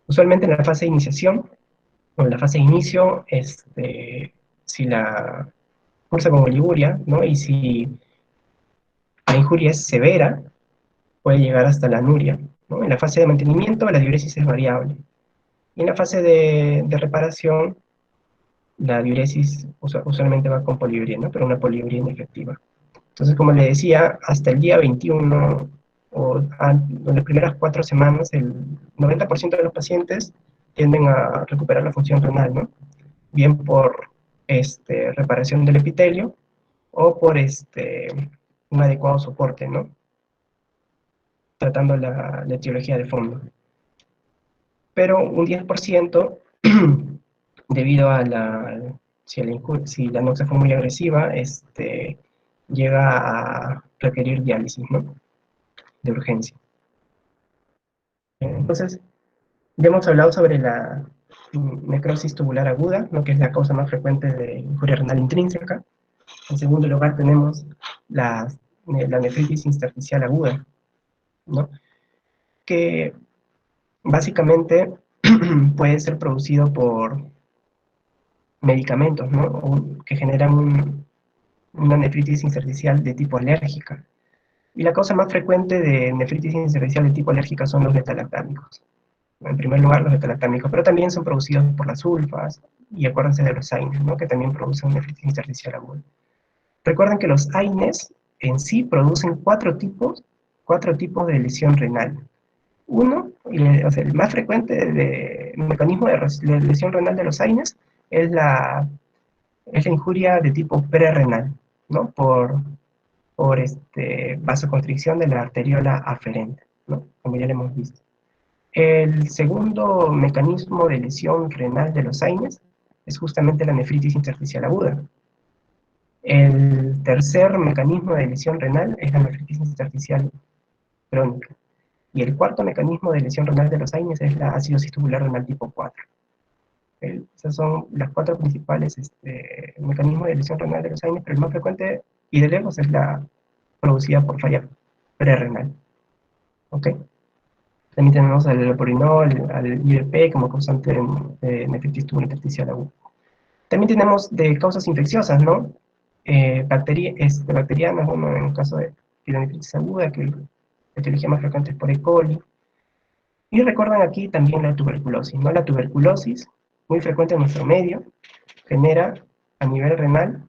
usualmente en la fase de iniciación, o en la fase de inicio, si la cursa con oliguria, ¿no? Y si la injuria es severa, puede llegar hasta la anuria, ¿no? En la fase de mantenimiento, la diuresis es variable. Y en la fase de reparación, la diuresis usualmente va con poliuria, ¿no? Pero una poliuria inefectiva. Entonces, como le decía, hasta el día 21 o en las primeras 4 semanas, el 90% de los pacientes tienden a recuperar la función renal, ¿no? Bien por reparación del epitelio o por un adecuado soporte, ¿no? Tratando la etiología de fondo. Pero un 10%, debido a si la noxa fue muy agresiva, llega a requerir diálisis, ¿no? De urgencia. Entonces, ya hemos hablado sobre la necrosis tubular aguda, ¿no? Que es la causa más frecuente de injuria renal intrínseca. En segundo lugar tenemos la nefritis intersticial aguda, ¿no? Que básicamente puede ser producido por medicamentos, ¿no? Que generan una nefritis intersticial de tipo alérgica. Y la causa más frecuente de nefritis intersticial de tipo alérgica son los beta-lactámicos. En primer lugar, los beta-lactámicos, pero también son producidos por las sulfas, y acuérdense de los AINES, ¿no? Que también producen nefritis intersticial aguda. Recuerden que los AINES en sí producen cuatro tipos de lesión renal. Uno, o sea, el más frecuente el mecanismo de lesión renal de los AINES es la injuria de tipo prerrenal, ¿no? Por vasoconstricción de la arteriola aferente, ¿no? Como ya lo hemos visto. El segundo mecanismo de lesión renal de los AINES es justamente la nefritis intersticial aguda. El tercer mecanismo de lesión renal es la nefritis intersticial crónica. Y el cuarto mecanismo de lesión renal de los AINES es la acidosis tubular renal tipo 4. Esos son los cuatro principales mecanismos de lesión renal de los AINES, pero el más frecuente y de lejos es la producida por falla prerrenal. ¿Ok? También tenemos al lopurinol, al IBP como causante de nefritis tubulointersticial aguda. También tenemos de causas infecciosas, ¿no? Bacterianas, bueno, en el caso de pielonefritis aguda, que la etiología más frecuente es por E. coli. Y recuerdan aquí también la tuberculosis, ¿no? La tuberculosis, muy frecuente en nuestro medio, genera a nivel renal,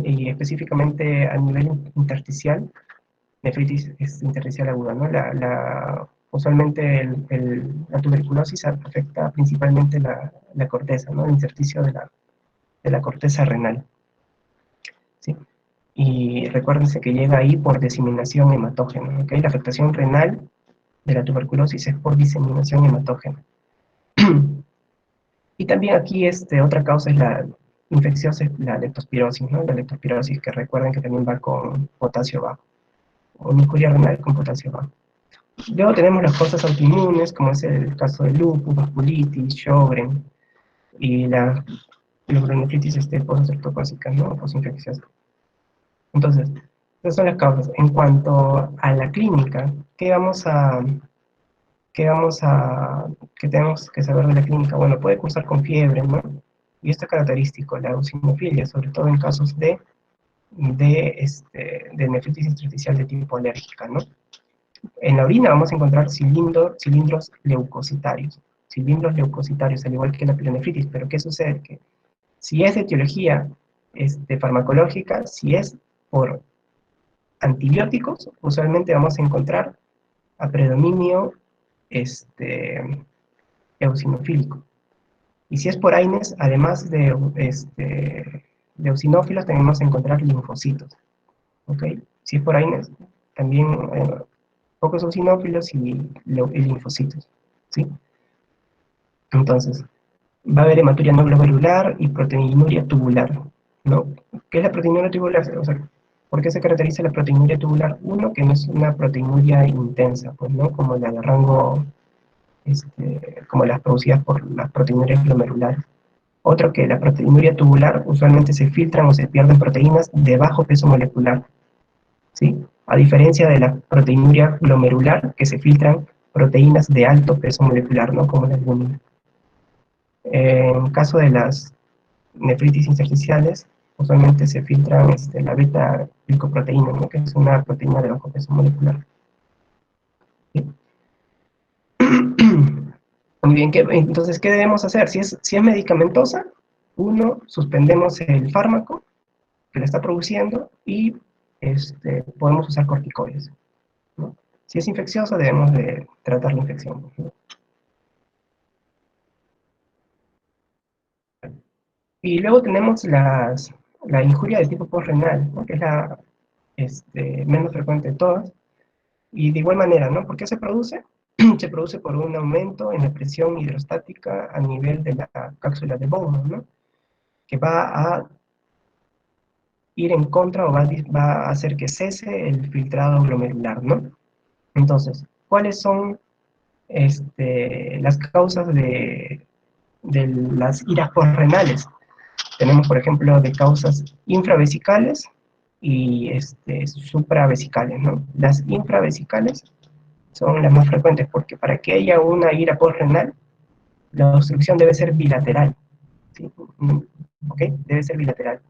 y específicamente a nivel intersticial, nefritis intersticial aguda, ¿no? Usualmente la tuberculosis afecta principalmente la corteza, ¿no? El intersticio de la corteza renal, ¿sí? Y recuérdense que llega ahí por diseminación hematógena, ¿ok? La afectación renal de la tuberculosis es por diseminación hematógena. Y también aquí otra causa es la infecciosa, es la leptospirosis, ¿no? La leptospirosis que recuerden que también va con potasio bajo, o injuria renal con potasio bajo. Luego tenemos las causas autoinmunes, como es el caso de lupus, vasculitis, Sjögren, y la glomerulonefritis postestreptocócica, ¿no? Posinfecciosa. Entonces, esas son las causas. En cuanto a la clínica, qué vamos a, qué tenemos que saber de la clínica? Bueno, puede cursar con fiebre, ¿no? Y esto es característico, la eosinofilia, sobre todo en casos de nefritis intersticial de tipo alérgica, ¿no? En la orina vamos a encontrar cilindros leucocitarios, al igual que la pielonefritis, pero ¿qué sucede? Que si es de etiología farmacológica, si es por antibióticos, usualmente vamos a encontrar a predominio eosinofílico. Y si es por AINES, además de eosinófilos, tenemos que encontrar linfocitos. ¿Ok? Si es por AINES, también pocos eosinófilos y linfocitos. ¿Sí? Entonces, va a haber hematuria no glomerular y proteinuria tubular, ¿no? ¿Qué es la proteinuria tubular? O sea, ¿por qué se caracteriza la proteinuria tubular? Uno, que no es una proteinuria intensa, pues, ¿no? Como la de rango, como las producidas por las proteinurias glomerulares. Otro, que la proteinuria tubular usualmente se filtran o se pierden proteínas de bajo peso molecular, ¿sí? A diferencia de la proteinuria glomerular, que se filtran proteínas de alto peso molecular, ¿no? Como la albúmina. En caso de las nefritis intersticiales, usualmente se filtran la beta-glicoproteína, ¿no? Que es una proteína de bajo peso molecular. ¿Sí? Muy bien, entonces, ¿qué debemos hacer? Si es medicamentosa, uno, suspendemos el fármaco que la está produciendo y podemos usar corticoides, ¿no? Si es infecciosa, debemos de tratar la infección, ¿no? Y luego tenemos la injuria de tipo postrenal, ¿no? Que es la menos frecuente de todas. Y de igual manera, ¿no? ¿Por qué se produce? Se produce por un aumento en la presión hidrostática a nivel de la cápsula de Bowman, ¿no? Que va a ir en contra o va a hacer que cese el filtrado glomerular, ¿no? Entonces, ¿cuáles son las causas de las iras postrenales? Tenemos, por ejemplo, de causas infravesicales y supravesicales, ¿no? Las infravesicales son las más frecuentes porque para que haya una ira postrenal, la obstrucción debe ser bilateral, ¿sí? ¿Ok? Debe ser bilateral.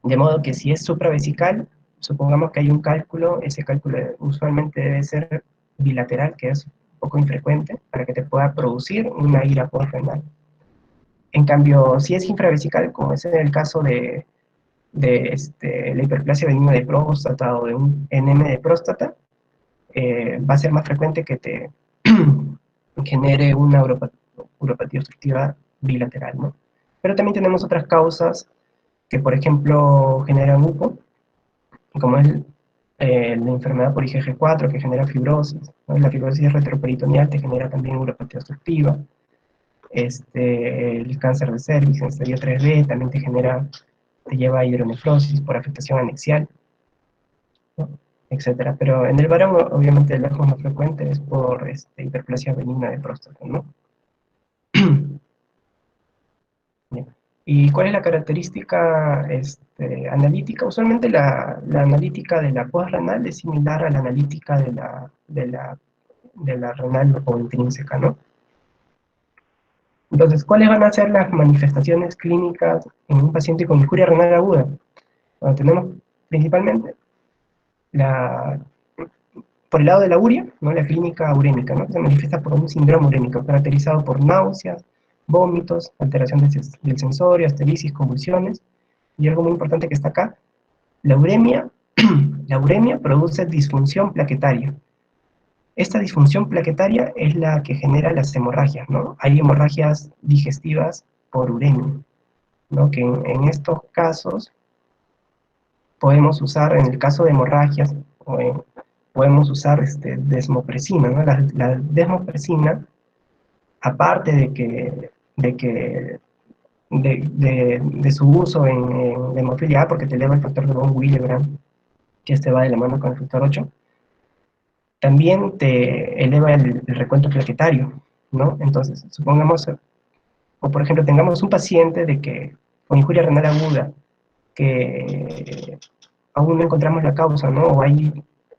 De modo que si es supravesical, supongamos que hay un cálculo, ese cálculo usualmente debe ser bilateral, que es poco infrecuente, para que te pueda producir una ira postrenal. En cambio, si es infravesical, como es en el caso de la hiperplasia benigna de próstata o de un NM de próstata, va a ser más frecuente que te genere una uropatía obstructiva bilateral, ¿no? Pero también tenemos otras causas que, por ejemplo, generan UPO, como es la enfermedad por IgG4 que genera fibrosis, ¿no? La fibrosis retroperitoneal te genera también uropatía obstructiva. El cáncer de cervix en estadio 3B también te lleva a hidronefrosis por afectación anexial, ¿no? Etcétera. Pero en el varón, obviamente, el lejos más frecuente es por hiperplasia benigna de próstata, ¿no? Bien. ¿Y cuál es la característica analítica? Usualmente la analítica de la postrenal es similar a la analítica de la renal o intrínseca, ¿no? Entonces, ¿cuáles van a ser las manifestaciones clínicas en un paciente con injuria renal aguda? Bueno, tenemos principalmente la, por el lado de la urea, ¿no? La clínica urémica, ¿no? Que se manifiesta por un síndrome urémico caracterizado por náuseas, vómitos, alteración del sensorio, astenisis, convulsiones, y algo muy importante que está acá, la uremia, la uremia produce disfunción plaquetaria. Esta disfunción plaquetaria es la que genera las hemorragias, ¿no? Hay hemorragias digestivas por uremia, ¿no? Que en estos casos podemos usar, en el caso de hemorragias, podemos usar desmopresina, ¿no? La desmopresina, aparte de su uso en hemofilia A, porque te eleva el factor de von Willebrand, que va de la mano con el factor 8, también te eleva el recuento plaquetario, ¿no? Entonces, supongamos, o por ejemplo, tengamos un paciente con injuria renal aguda, que aún no encontramos la causa, ¿no?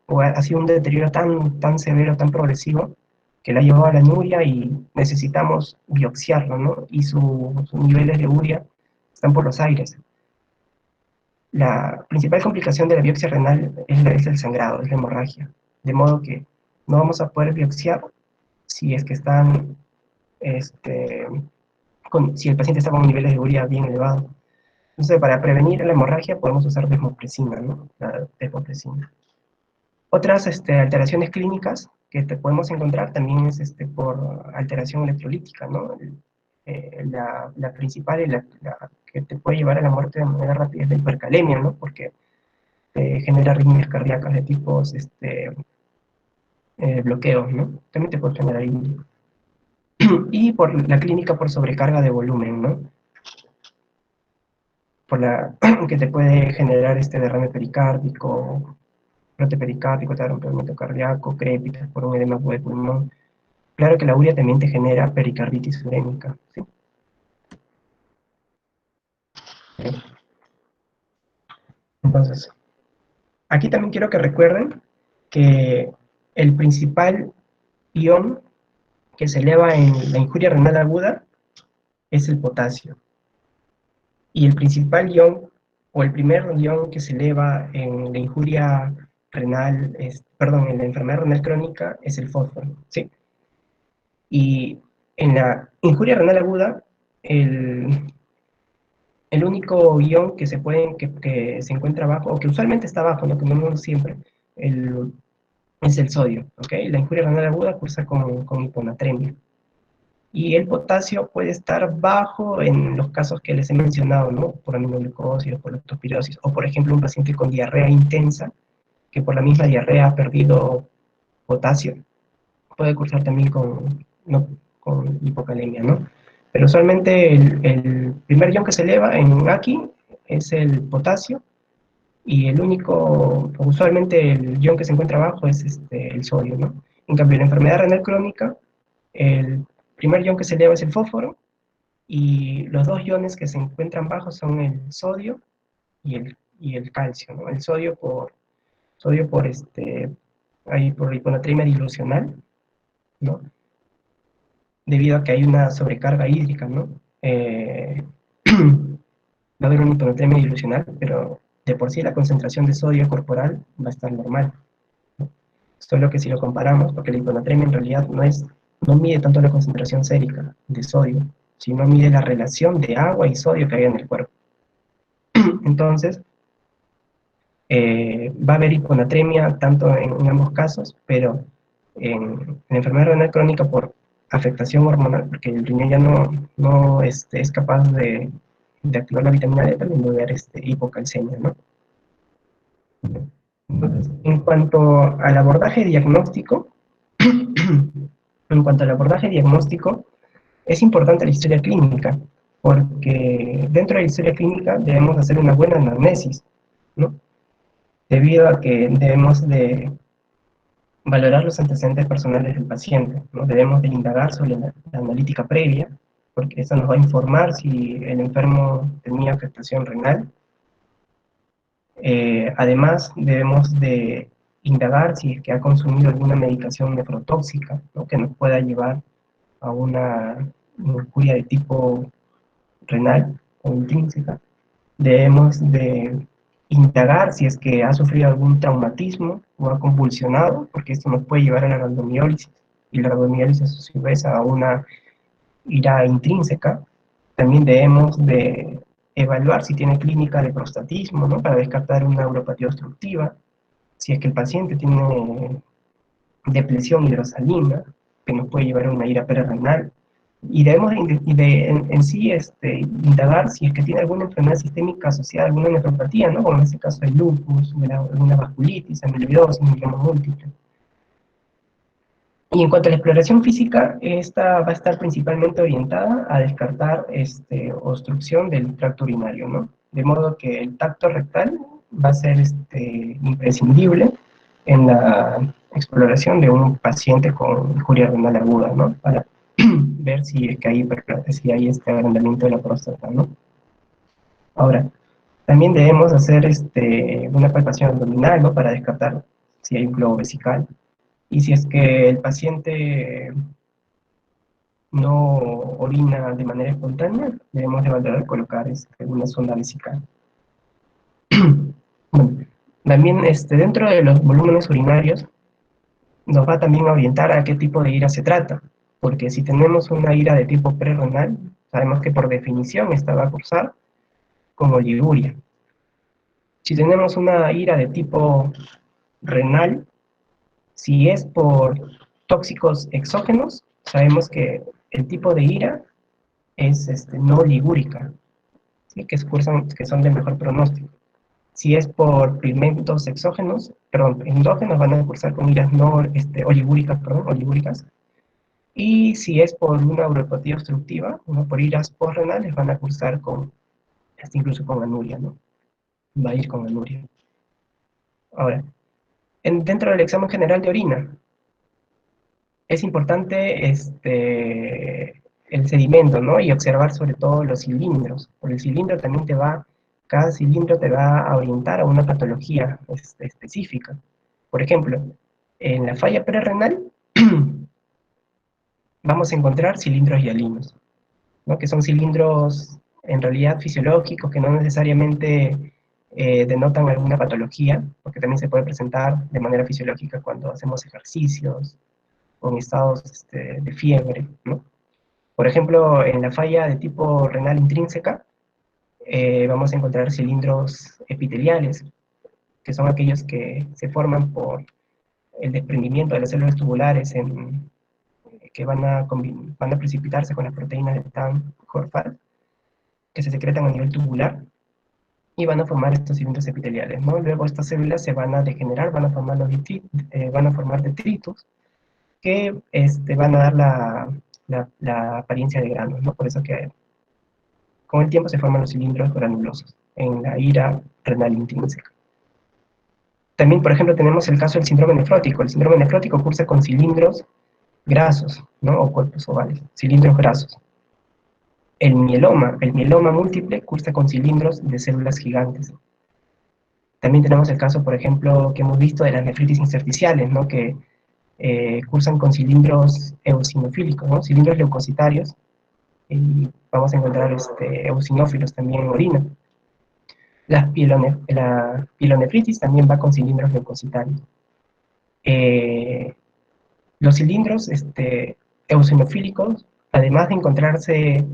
O ha sido un deterioro tan severo, tan progresivo, que la ha llevado a la anuria y necesitamos biopsiarlo, ¿no? Y sus niveles de urea están por los aires. La principal complicación de la biopsia renal es el sangrado, es la hemorragia. De modo que no vamos a poder biopsiar si es que si el paciente está con niveles de urea bien elevados. Entonces, para prevenir la hemorragia podemos usar desmopresina, ¿no? La desmopresina. Otras alteraciones clínicas que te podemos encontrar también es por alteración electrolítica, ¿no? La principal y la que te puede llevar a la muerte de manera rápida es la hipercalemia, ¿no? Porque genera arritmias cardíacas de tipos bloqueos, ¿no? También te puede generar ictus. Y por la clínica por sobrecarga de volumen, ¿no? Que te puede generar derrame pericárdico, brote pericárdico, te da rompimiento cardíaco, crépitas por un edema de pulmón. Claro que la urea también te genera pericarditis urémica, ¿sí? Entonces, aquí también quiero que recuerden que el principal ion que se eleva en la injuria renal aguda es el potasio. Y el principal ion, o el primer ion que se eleva en la injuria renal, perdón, en la enfermedad renal crónica es el fósforo, ¿sí? Y en la injuria renal aguda, el único ion que se encuentra abajo, o que usualmente está abajo, ¿no? Que no siempre, es el sodio, ¿ok? La injuria renal aguda cursa con hiponatremia. Y el potasio puede estar bajo en los casos que les he mencionado, ¿no? Por aminoglucosis o por leptospirosis, o por ejemplo un paciente con diarrea intensa, que por la misma diarrea ha perdido potasio, puede cursar también con hipocalemia, ¿no? Pero usualmente el primer ion que se eleva en aquí es el potasio, y usualmente el ion que se encuentra abajo es el sodio, ¿no? En cambio, en la enfermedad renal crónica, el primer ion que se eleva es el fósforo, y los dos iones que se encuentran abajo son el sodio y el calcio, ¿no? El sodio por hiponatremia dilucional, ¿no? Debido a que hay una sobrecarga hídrica, ¿no? Va a haber una hiponatremia dilucional, pero de por sí la concentración de sodio corporal va a estar normal, ¿no? Solo que si lo comparamos, porque la hiponatremia en realidad no mide tanto la concentración sérica de sodio, sino mide la relación de agua y sodio que hay en el cuerpo. Entonces, va a haber hiponatremia tanto en ambos casos, pero en la enfermedad renal crónica por afectación hormonal, porque el riñón ya no es capaz de activar la vitamina D, también va a haber hipocalcemia, ¿no? Entonces, en cuanto al abordaje diagnóstico, en cuanto al abordaje diagnóstico, es importante la historia clínica, porque dentro de la historia clínica debemos hacer una buena anamnesis, ¿no? Debido a que debemos de valorar los antecedentes personales del paciente, ¿no? Debemos de indagar sobre la analítica previa, porque eso nos va a informar si el enfermo tenía afectación renal. Además, debemos de indagar si es que ha consumido alguna medicación nefrotóxica, ¿no?, que nos pueda llevar a una injuria de tipo renal o intrínseca. Debemos de indagar si es que ha sufrido algún traumatismo o ha convulsionado, porque esto nos puede llevar a la rhabdomiólisis, y la rhabdomiólisis a su vez a una ira intrínseca. También debemos de evaluar si tiene clínica de prostatismo, ¿no?, para descartar una neuropatía obstructiva, si es que el paciente tiene depresión hidrosalina, que nos puede llevar a una ira perrenal. Y debemos en sí indagar si es que tiene alguna enfermedad sistémica asociada a alguna nefropatía, ¿no?, como en este caso el lupus, alguna vasculitis, amiloidosis, mieloma múltiple. Y en cuanto a la exploración física, esta va a estar principalmente orientada a descartar obstrucción del tracto urinario, ¿no? De modo que el tacto rectal va a ser imprescindible en la exploración de un paciente con injuria renal aguda, ¿no?, para ver si es que si hay este agrandamiento de la próstata, ¿no? Ahora, también debemos hacer una palpación abdominal, ¿no?, para descartar si hay un globo vesical. Y si es que el paciente no orina de manera espontánea, debemos de evaluar colocar una sonda vesical. Bueno, también dentro de los volúmenes urinarios nos va también a orientar a qué tipo de ira se trata, porque si tenemos una ira de tipo prerrenal, sabemos que por definición esta va a cursar como oliguria. Si tenemos una ira de tipo renal, si es por tóxicos exógenos, sabemos que el tipo de ira es no ligúrica, ¿sí?, que son de mejor pronóstico. Si es por pigmentos exógenos, perdón, endógenos, van a cursar con iras no oligúricas, perdón, oligúricas. Y si es por una uropatía obstructiva, ¿no?, por iras postrenales, van a cursar con, incluso con anuria, ¿no? Va a ir con anuria. Ahora, dentro del examen general de orina, es importante el sedimento, ¿no?, y observar sobre todo los cilindros. Por el cilindro también cada cilindro te va a orientar a una patología específica. Por ejemplo, en la falla prerrenal vamos a encontrar cilindros hialinos, ¿no?, que son cilindros en realidad fisiológicos, que no necesariamente denotan alguna patología, porque también se puede presentar de manera fisiológica cuando hacemos ejercicios, con estados de fiebre, ¿no? Por ejemplo, en la falla de tipo renal intrínseca, vamos a encontrar cilindros epiteliales, que son aquellos que se forman por el desprendimiento de las células tubulares que van a precipitarse con las proteínas de TAM-CORFAT, que se secretan a nivel tubular, y van a formar estos cilindros epiteliales, ¿no? Luego estas células se van a degenerar, van a formar detritos, que van a dar la apariencia de granos, ¿no? Por eso que con el tiempo se forman los cilindros granulosos en la ira renal intrínseca. También, por ejemplo, tenemos el caso del síndrome nefrótico. El síndrome nefrótico cursa con cilindros grasos, ¿no?, o cuerpos ovales, cilindros grasos. El mieloma múltiple cursa con cilindros de células gigantes. También tenemos el caso, por ejemplo, que hemos visto de las nefritis intersticiales, ¿no?, que cursan con cilindros eosinofílicos, ¿no?, cilindros leucocitarios, y vamos a encontrar eosinófilos también en orina. La pielonefritis también va con cilindros leucocitarios. Los cilindros eosinofílicos, además de encontrarse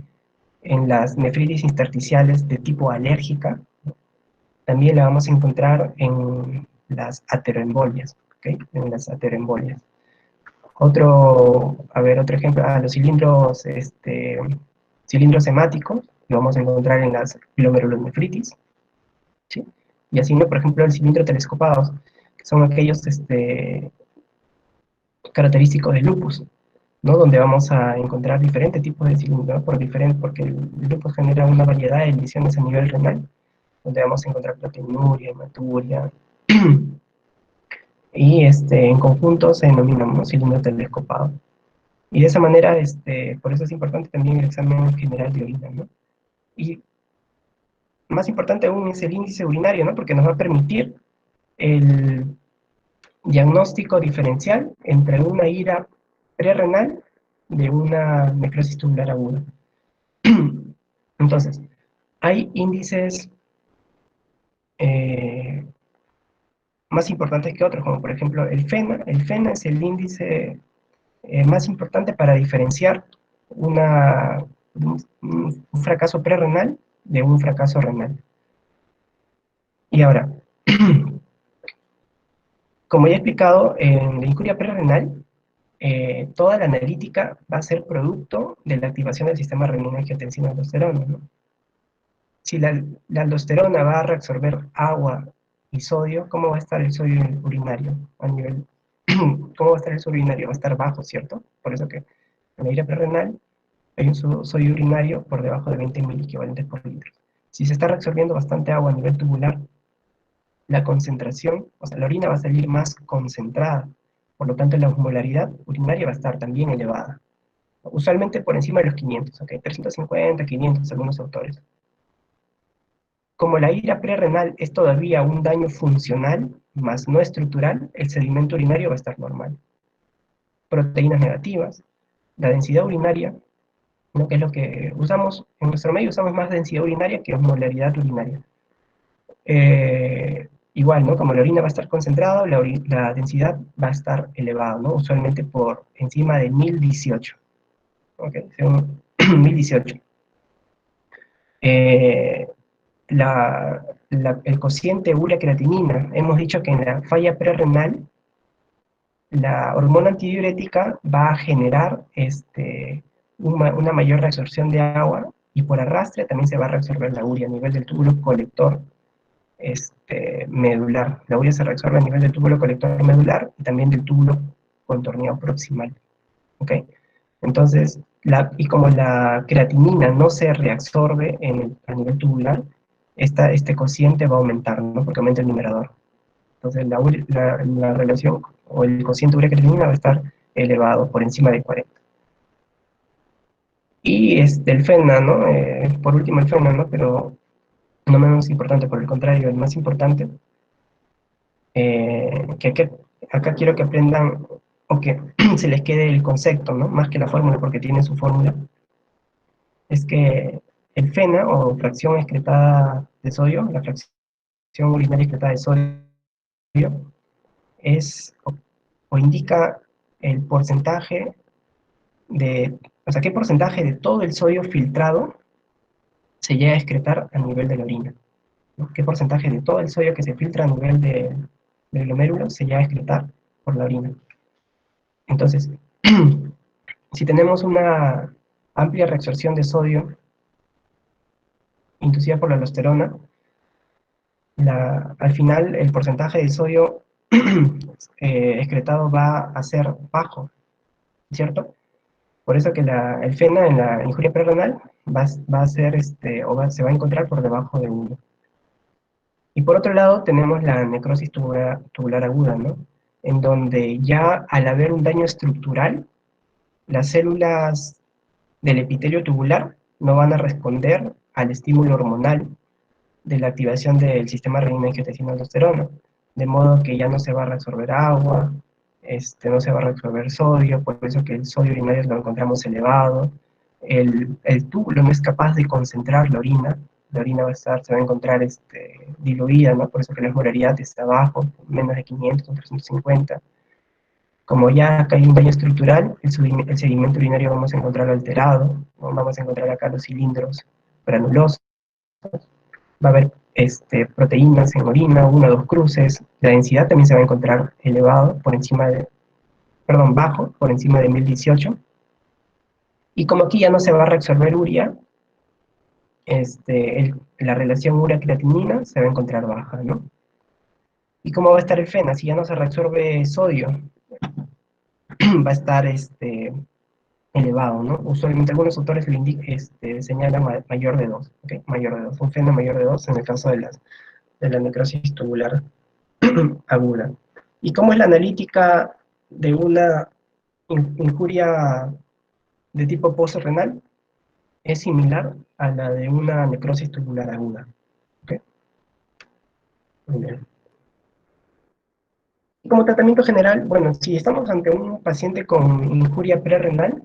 en las nefritis intersticiales de tipo alérgica, también la vamos a encontrar en las ateroembolias, ¿okay?, en las ateroembolias. Otro ejemplo, los cilindros hemáticos, lo vamos a encontrar en las glomerulonefritis, ¿sí? Y así, ¿no? Por ejemplo, el cilindro telescopados, que son aquellos característicos del lupus, ¿no?, donde vamos a encontrar diferentes tipos de cilindros, porque el lupus genera una variedad de lesiones a nivel renal, donde vamos a encontrar proteinuria, hematuria, y en conjunto se denomina cilindro telescopado. Y de esa manera, por eso es importante también el examen general de orina, ¿no? Y más importante aún es el índice urinario, ¿no? Porque nos va a permitir el diagnóstico diferencial entre una ira prerrenal de una necrosis tubular aguda. Entonces, hay índices eh, más importantes que otros, como por ejemplo el FENA. El FENA es el índice más importante para diferenciar un fracaso prerrenal de un fracaso renal. Y ahora, como ya he explicado, en la injuria prerrenal, toda la analítica va a ser producto de la activación del sistema renina-angiotensina-aldosterona, ¿no? Si la aldosterona va a reabsorber agua y sodio, ¿cómo va a estar el sodio urinario a nivel? ¿Cómo va a estar el sodio urinario? Va a estar bajo, ¿cierto? Por eso que en la ira prerrenal hay un sodio urinario por debajo de 20 miliequivalentes por litro. Si se está reabsorbiendo bastante agua a nivel tubular, la concentración, o sea, la orina va a salir más concentrada, por lo tanto la osmolaridad urinaria va a estar también elevada, usualmente por encima de los 500, ¿ok? 350, 500, algunos autores. Como la ira prerrenal es todavía un daño funcional, más no estructural, el sedimento urinario va a estar normal. Proteínas negativas, la densidad urinaria, ¿no? Que es lo que usamos, en nuestro medio usamos más densidad urinaria que osmolaridad urinaria. Igual, ¿no? Como la orina va a estar concentrada, la densidad va a estar elevada, ¿no? Usualmente por encima de 1018. ¿Ok? Según 1018. Eh, el cociente urea-creatinina, hemos dicho que en la falla prerrenal, la hormona antidiurética va a generar una mayor reabsorción de agua y por arrastre también se va a reabsorber la urea a nivel del túbulo colector medular. La urea se reabsorbe a nivel del túbulo colector medular y también del túbulo contorneado proximal. ¿Ok? Entonces, y como la creatinina no se reabsorbe a nivel tubular, este cociente va a aumentar, ¿no? Porque aumenta el numerador. Entonces, la relación o el cociente urea-creatinina va a estar elevado por encima de 40. Y el FENA, ¿no? Por último el FENA, ¿no? Pero no menos importante, por el contrario, el más importante, que acá quiero que aprendan o que se les quede el concepto, ¿no? Más que la fórmula, porque tiene su fórmula, es que el FENA, o fracción excretada de sodio, la fracción urinaria excretada de sodio, es o indica el porcentaje o sea, qué porcentaje de todo el sodio filtrado se llega a excretar a nivel de la orina, ¿no? ¿Qué porcentaje de todo el sodio que se filtra a nivel del glomérulo se llega a excretar por la orina? Entonces, si tenemos una amplia reabsorción de sodio inducida por la aldosterona, al final el porcentaje de sodio excretado va a ser bajo, ¿cierto? Por eso que el FENA en la injuria prerrenal va a ser, se va a encontrar por debajo de 1. Y por otro lado tenemos la necrosis tubular aguda, ¿no? En donde ya al haber un daño estructural, las células del epitelio tubular no van a responder al estímulo hormonal de la activación del sistema renina-angiotensina-aldosterona, de modo que ya no se va a reabsorber agua, no se va a reabsorber sodio, por eso que el sodio urinario lo encontramos elevado, el túbulo no es capaz de concentrar la orina se va a encontrar diluida, ¿no? Por eso que la osmolaridad está abajo, menos de 500 o 350. Como ya acá hay un daño estructural, el sedimento urinario vamos a encontrarlo alterado, ¿no? Vamos a encontrar acá los cilindros granulosos, va a haber proteínas en orina, 1 o 2 cruces, la densidad también se va a encontrar elevado, bajo, por encima de 1018, y como aquí ya no se va a reabsorber urea, la relación urea-creatinina se va a encontrar baja, ¿no? ¿Y cómo va a estar el FENA? Si ya no se reabsorbe sodio, va a estar elevado, ¿no? Usualmente algunos autores señalan mayor de 2, ¿ok? Mayor de 2, un FENA mayor de 2 en el caso de la necrosis tubular aguda. ¿Y cómo es la analítica de una injuria de tipo postrenal es similar a la de una necrosis tubular aguda. ¿Okay? Muy bien. Y como tratamiento general, bueno, si estamos ante un paciente con injuria prerrenal,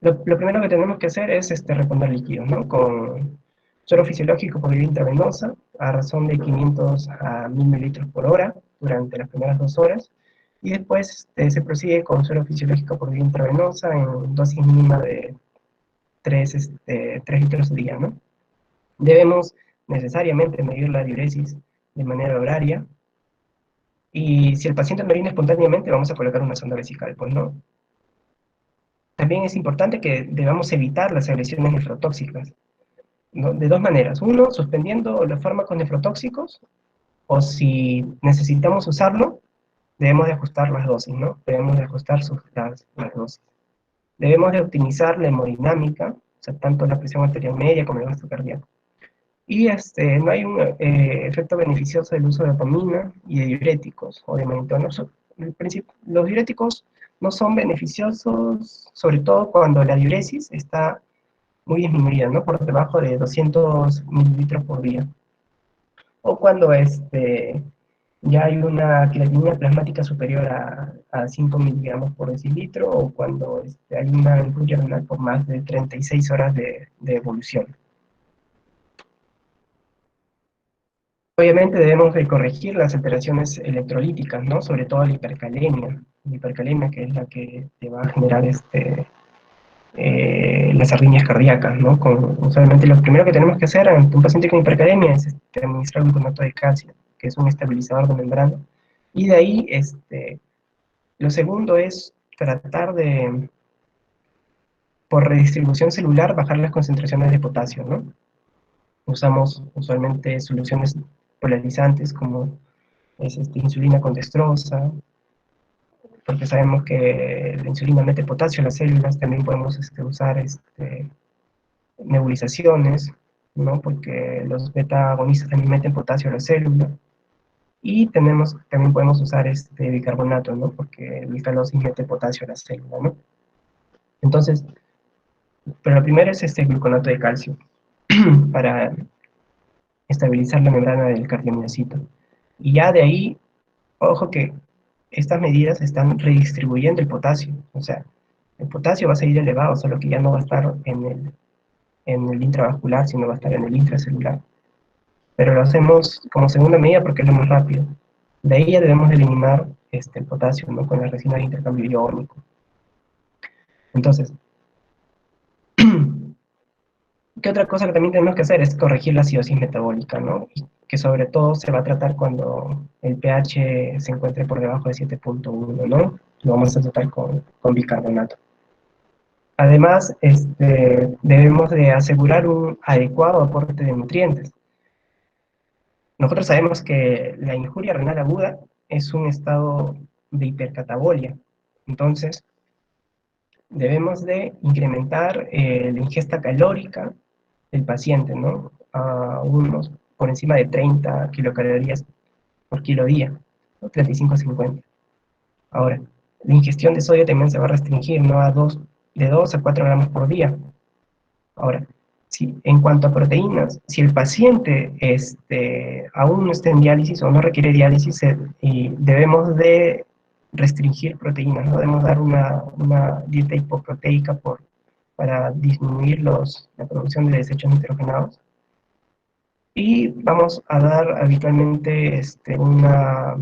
lo primero que tenemos que hacer es reponer líquidos, ¿no? Con suero fisiológico por vía intravenosa, a razón de 500 a 1000 mililitros por hora durante las primeras 2 horas, y después se prosigue con suero fisiológico por vía intravenosa en dosis mínima de 3 litros al día, ¿no? Debemos necesariamente medir la diuresis de manera horaria, y si el paciente no orina espontáneamente, vamos a colocar una sonda vesical, pues no. También es importante que debamos evitar las agresiones nefrotóxicas, ¿no? De dos maneras. Uno, suspendiendo los fármacos nefrotóxicos, o si necesitamos usarlo, debemos de ajustar las dosis, ¿no? Debemos de ajustar las dosis. Debemos de optimizar la hemodinámica, o sea, tanto la presión arterial media como el gasto cardíaco. Y no hay un efecto beneficioso del uso de dopamina y de diuréticos o de manitol. Los diuréticos no son beneficiosos, sobre todo cuando la diuresis está muy disminuida, ¿no? Por debajo de 200 mililitros por día. O cuando ya hay una creatinina plasmática superior a 5 miligramos por decilitro, o cuando hay una injuria renal por más de 36 horas de evolución. Obviamente debemos de corregir las alteraciones electrolíticas, ¿no? Sobre todo la hipercalemia que es la que te va a generar las arritmias cardíacas, ¿no? Usualmente lo primero que tenemos que hacer ante un paciente con hipercalemia es administrar gluconato de calcio, que es un estabilizador de membrana, y de ahí lo segundo es tratar de, por redistribución celular, bajar las concentraciones de potasio, ¿no? Usamos usualmente soluciones polarizantes como es insulina con dextrosa, porque sabemos que la insulina mete potasio a las células. También podemos usar nebulizaciones, ¿no? Porque los beta agonistas también meten potasio a la célula. Y también podemos usar bicarbonato, ¿no? Porque el alcalosis mete potasio a la célula, ¿no? Entonces, pero lo primero es gluconato de calcio para estabilizar la membrana del cardiomiocito. Y ya de ahí, ojo que estas medidas están redistribuyendo el potasio. O sea, el potasio va a seguir elevado, solo que ya no va a estar en el intravascular, sino va a estar en el intracelular. Pero lo hacemos como segunda medida porque es lo más rápido. De ahí ya debemos eliminar el potasio, ¿no? Con la resina de intercambio iónico. Entonces, ¿qué otra cosa que también tenemos que hacer? Es corregir la acidosis metabólica, ¿no? Y que sobre todo se va a tratar cuando el pH se encuentre por debajo de 7.1, ¿no? Lo vamos a tratar con bicarbonato. Además, debemos de asegurar un adecuado aporte de nutrientes. Nosotros sabemos que la injuria renal aguda es un estado de hipercatabolia. Entonces, debemos de incrementar la ingesta calórica del paciente, ¿no? A unos por encima de 30 kilocalorías por kilo día, ¿no? 35 a 50. Ahora, la ingestión de sodio también se va a restringir, ¿no? De 2 a 4 gramos por día. Ahora, en cuanto a proteínas, si el paciente aún no está en diálisis o no requiere diálisis, y debemos de restringir proteínas, ¿no? Debemos dar una dieta hipoproteica para disminuir la producción de desechos nitrogenados. Y vamos a dar habitualmente una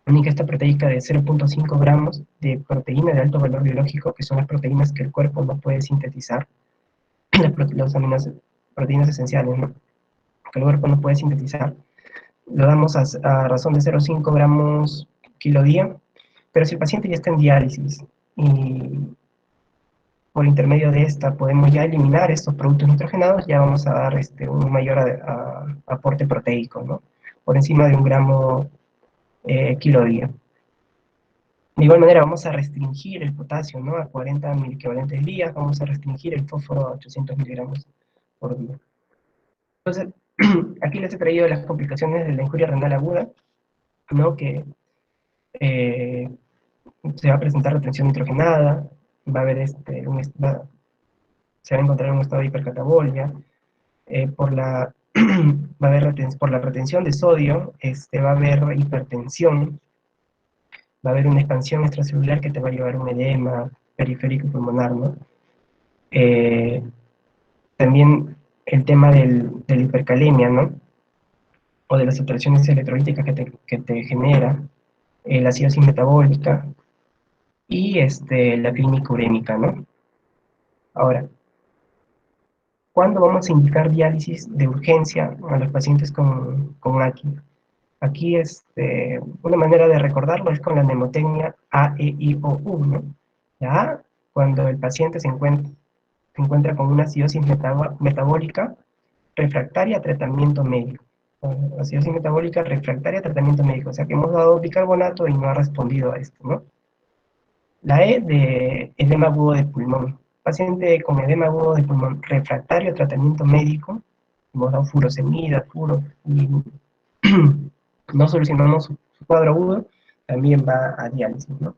ingesta proteica de 0.5 gramos de proteína de alto valor biológico, que son las proteínas que el cuerpo no puede sintetizar, las proteínas esenciales, ¿no? Que el cuerpo no puede sintetizar. Lo damos a razón de 0.5 gramos kilo día, pero si el paciente ya está en diálisis y por intermedio de esta podemos ya eliminar estos productos nitrogenados, ya vamos a dar un mayor aporte proteico, ¿no? Por encima de 1 gramo kilo día. De igual manera vamos a restringir el potasio, ¿no? A 40 miliequivalentes días, vamos a restringir el fósforo a 800 miligramos por día. Entonces, aquí les he traído las complicaciones de la injuria renal aguda, ¿no? Que se va a presentar retención nitrogenada, va a haber se va a encontrar en un estado de hipercatabolia, por la, va a haber por la retención de sodio, va a haber hipertensión, va a haber una expansión extracelular que te va a llevar a un edema periférico pulmonar, ¿no? Eh, También el tema de la hipercalemia, ¿no? O de las alteraciones electrolíticas que te genera, la acidosis metabólica y la clínica urémica, ¿no? Ahora, ¿cuándo vamos a indicar diálisis de urgencia a los pacientes con AQI? Aquí, una manera de recordarlo es con la mnemotecnia A, E, I, O, U, ¿no? La A, cuando el paciente se encuentra con una acidosis metabólica refractaria a tratamiento médico. Acidosis metabólica refractaria a tratamiento médico, o sea que hemos dado bicarbonato y no ha respondido a esto, ¿no? La E de edema agudo de pulmón. Paciente con edema agudo de pulmón refractario a tratamiento médico, hemos dado furosemida, furo, y no solucionamos su cuadro agudo, también va a diálisis, ¿no?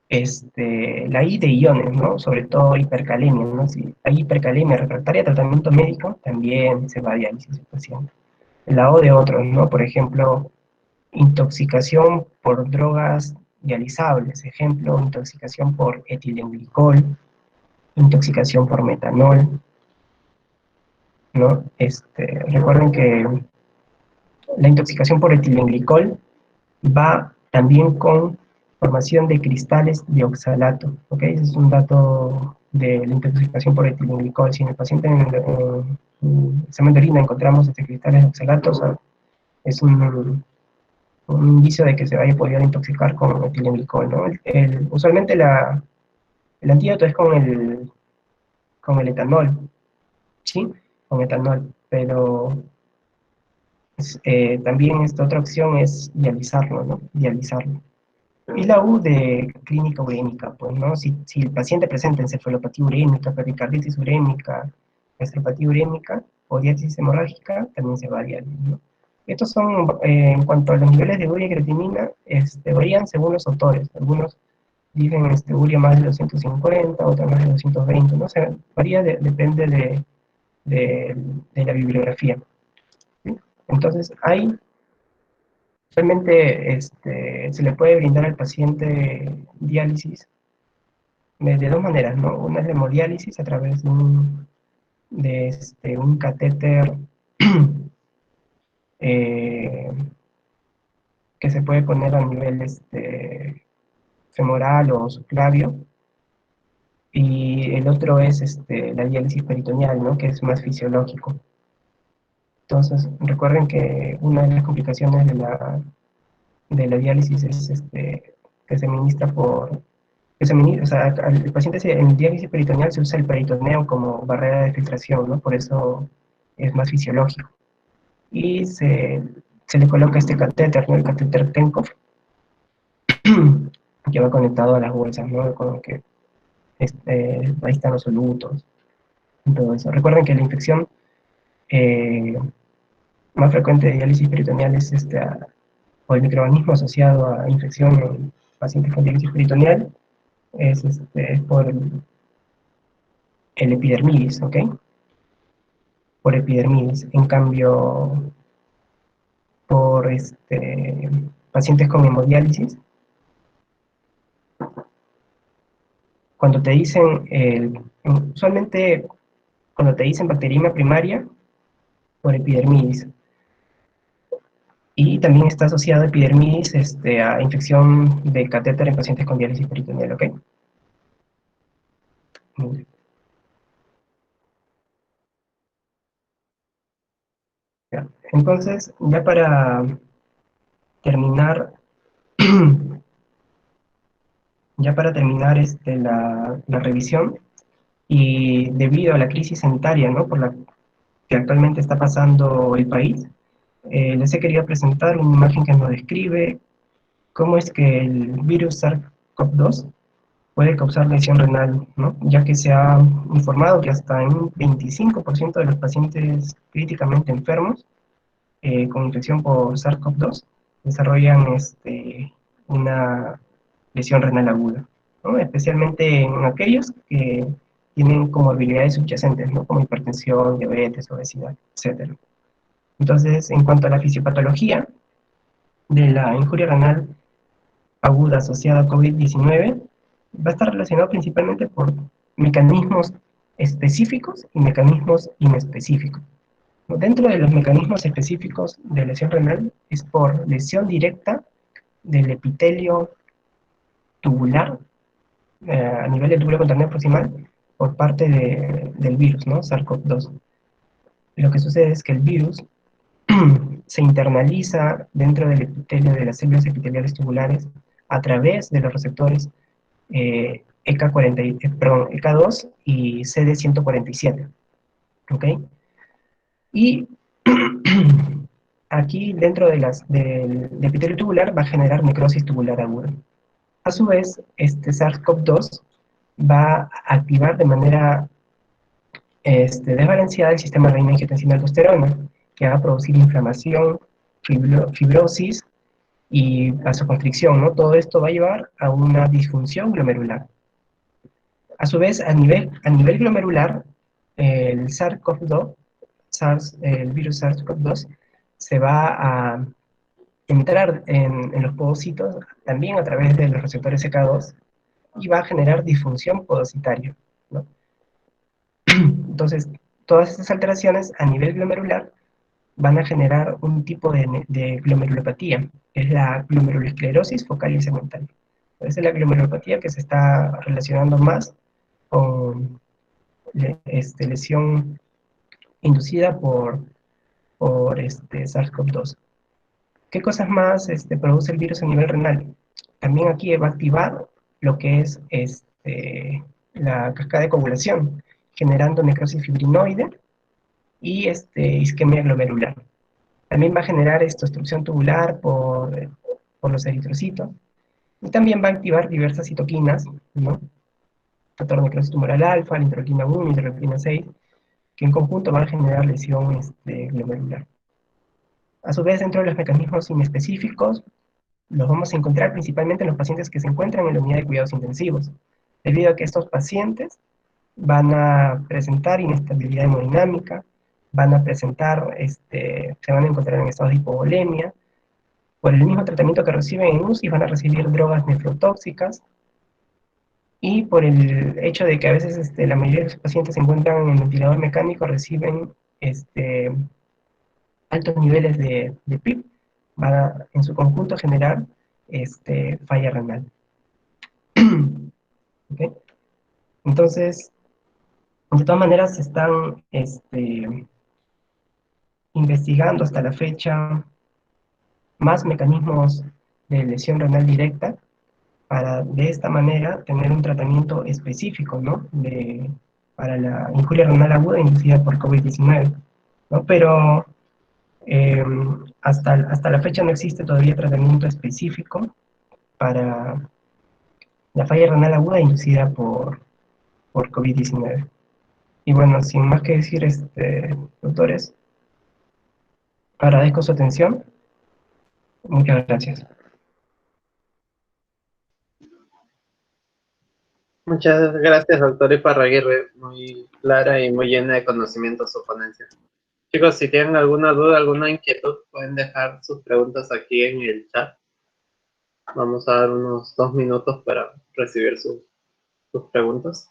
La I de iones, ¿no? Sobre todo hipercalemia, ¿no? Si hay hipercalemia refractaria a tratamiento médico, también se va a diálisis el paciente. La O de otros, ¿no? Por ejemplo, intoxicación por drogas dializables, ejemplo, intoxicación por etilenglicol, intoxicación por metanol, ¿no? Recuerden que la intoxicación por etilenglicol va también con formación de cristales de oxalato, ¿ok? Ese es un dato de la intoxicación por etilenglicol. Si en el paciente en examen de orina encontramos cristales de oxalato, o sea, es un indicio de que se haya podido intoxicar con etilenglicol, ¿no? Usualmente el antídoto es con el etanol, ¿sí? Con etanol, pero también esta otra opción es dializarlo, ¿no? Dializarlo. Y la U de clínica urémica, pues, ¿no? Si el paciente presenta encefalopatía urémica, pericarditis urémica, gastropatía urémica o diálisis hemorrágica, también se va a diálisis, ¿no? Estos son, en cuanto a los niveles de urea y creatinina, varían según los autores. Algunos dicen urea más de 250, otros más de 220, ¿no? O sea, varía, depende de la bibliografía, ¿sí? Entonces, hay realmente se le puede brindar al paciente diálisis de dos maneras, ¿no? Una es la hemodiálisis a través un catéter eh, que se puede poner a nivel femoral o subclavio, y el otro es la diálisis peritoneal, ¿no? Que es más fisiológico. Entonces, recuerden que una de las complicaciones de la diálisis es que se administra o sea, el paciente en diálisis peritoneal se usa el peritoneo como barrera de filtración, ¿no? Por eso es más fisiológico. Y se le coloca este catéter, ¿no? El catéter Tenkov, que va conectado a las bolsas, ¿no? Con que ahí están los solutos, y todo eso. Recuerden que la infección eh, más frecuente de diálisis peritoneal es o el microorganismo asociado a infección en pacientes con diálisis peritoneal es por el epidermidis, ¿ok? Por epidermidis. En cambio, por pacientes con hemodiálisis, cuando te dicen, usualmente cuando te dicen bacteriemia primaria, por epidermidis. Y también está asociado epidermidis a infección de catéter en pacientes con diálisis peritoneal, ¿ok? Muy bien. Ya. Entonces, ya para terminar, ya para terminar la revisión, y debido a la crisis sanitaria, ¿no? Por la que actualmente está pasando el país, les he querido presentar una imagen que nos describe cómo es que el virus SARS-CoV-2 puede causar lesión renal, ¿no? Ya que se ha informado que hasta en un 25% de los pacientes críticamente enfermos con infección por SARS-CoV-2 desarrollan una lesión renal aguda, ¿no? Especialmente en aquellos que tienen comorbilidades subyacentes, ¿no? Como hipertensión, diabetes, obesidad, etc. Entonces, en cuanto a la fisiopatología de la injuria renal aguda asociada a COVID-19, va a estar relacionado principalmente por mecanismos específicos y mecanismos inespecíficos. Dentro de los mecanismos específicos de lesión renal es por lesión directa del epitelio tubular a nivel del túbulo contáneo proximal por parte del virus, ¿no? SARS-CoV-2. Lo que sucede es que el virus se internaliza dentro del epitelio de las células epiteliales tubulares a través de los receptores EK2 y CD147. ¿Ok? Y aquí dentro del epitelio tubular va a generar necrosis tubular aguda. A su vez, este SARS-CoV-2 va a activar de manera desbalanceada el sistema renina-angiotensina-aldosterona, que va a producir inflamación, fibrosis y vasoconstricción, ¿no? Todo esto va a llevar a una disfunción glomerular. A su vez, a nivel glomerular, el SARS-CoV-2, el virus SARS-CoV-2, se va a entrar en los podocitos también a través de los receptores CK2 y va a generar disfunción podocitaria, ¿no? Entonces, todas estas alteraciones a nivel glomerular van a generar un tipo de glomerulopatía, que es la glomerulosclerosis focal y segmental. Esa es la glomerulopatía que se está relacionando más con lesión inducida por SARS-CoV-2. ¿Qué cosas más produce el virus a nivel renal? También aquí va a activar lo que es la cascada de coagulación, generando necrosis fibrinoide y isquemia glomerular. También va a generar obstrucción tubular por los eritrocitos. Y también va a activar diversas citoquinas, ¿no? Factor necrosis tumoral alfa, la interleuquina 1, interleuquina 6, que en conjunto van a generar lesión glomerular. A su vez, dentro de los mecanismos inespecíficos, los vamos a encontrar principalmente en los pacientes que se encuentran en la unidad de cuidados intensivos, debido a que estos pacientes van a presentar inestabilidad hemodinámica, van a presentar, se van a encontrar en estados de hipovolemia, por el mismo tratamiento que reciben en UCI van a recibir drogas nefrotóxicas, y por el hecho de que a veces la mayoría de los pacientes se encuentran en ventilador mecánico, reciben altos niveles de PIB, van a en su conjunto generar falla renal. ¿Okay? Entonces, de todas maneras, se están investigando hasta la fecha más mecanismos de lesión renal directa para de esta manera tener un tratamiento específico, ¿no? Para la injuria renal aguda inducida por COVID-19, ¿no? Pero hasta la fecha no existe todavía tratamiento específico para la falla renal aguda inducida por COVID-19. Y bueno, sin más que decir, doctores, agradezco su atención. Muchas gracias. Muchas gracias, doctor Iparraguirre. Muy clara y muy llena de conocimiento su ponencia. Chicos, si tienen alguna duda, alguna inquietud, pueden dejar sus preguntas aquí en el chat. Vamos a dar unos 2 minutos para recibir sus preguntas.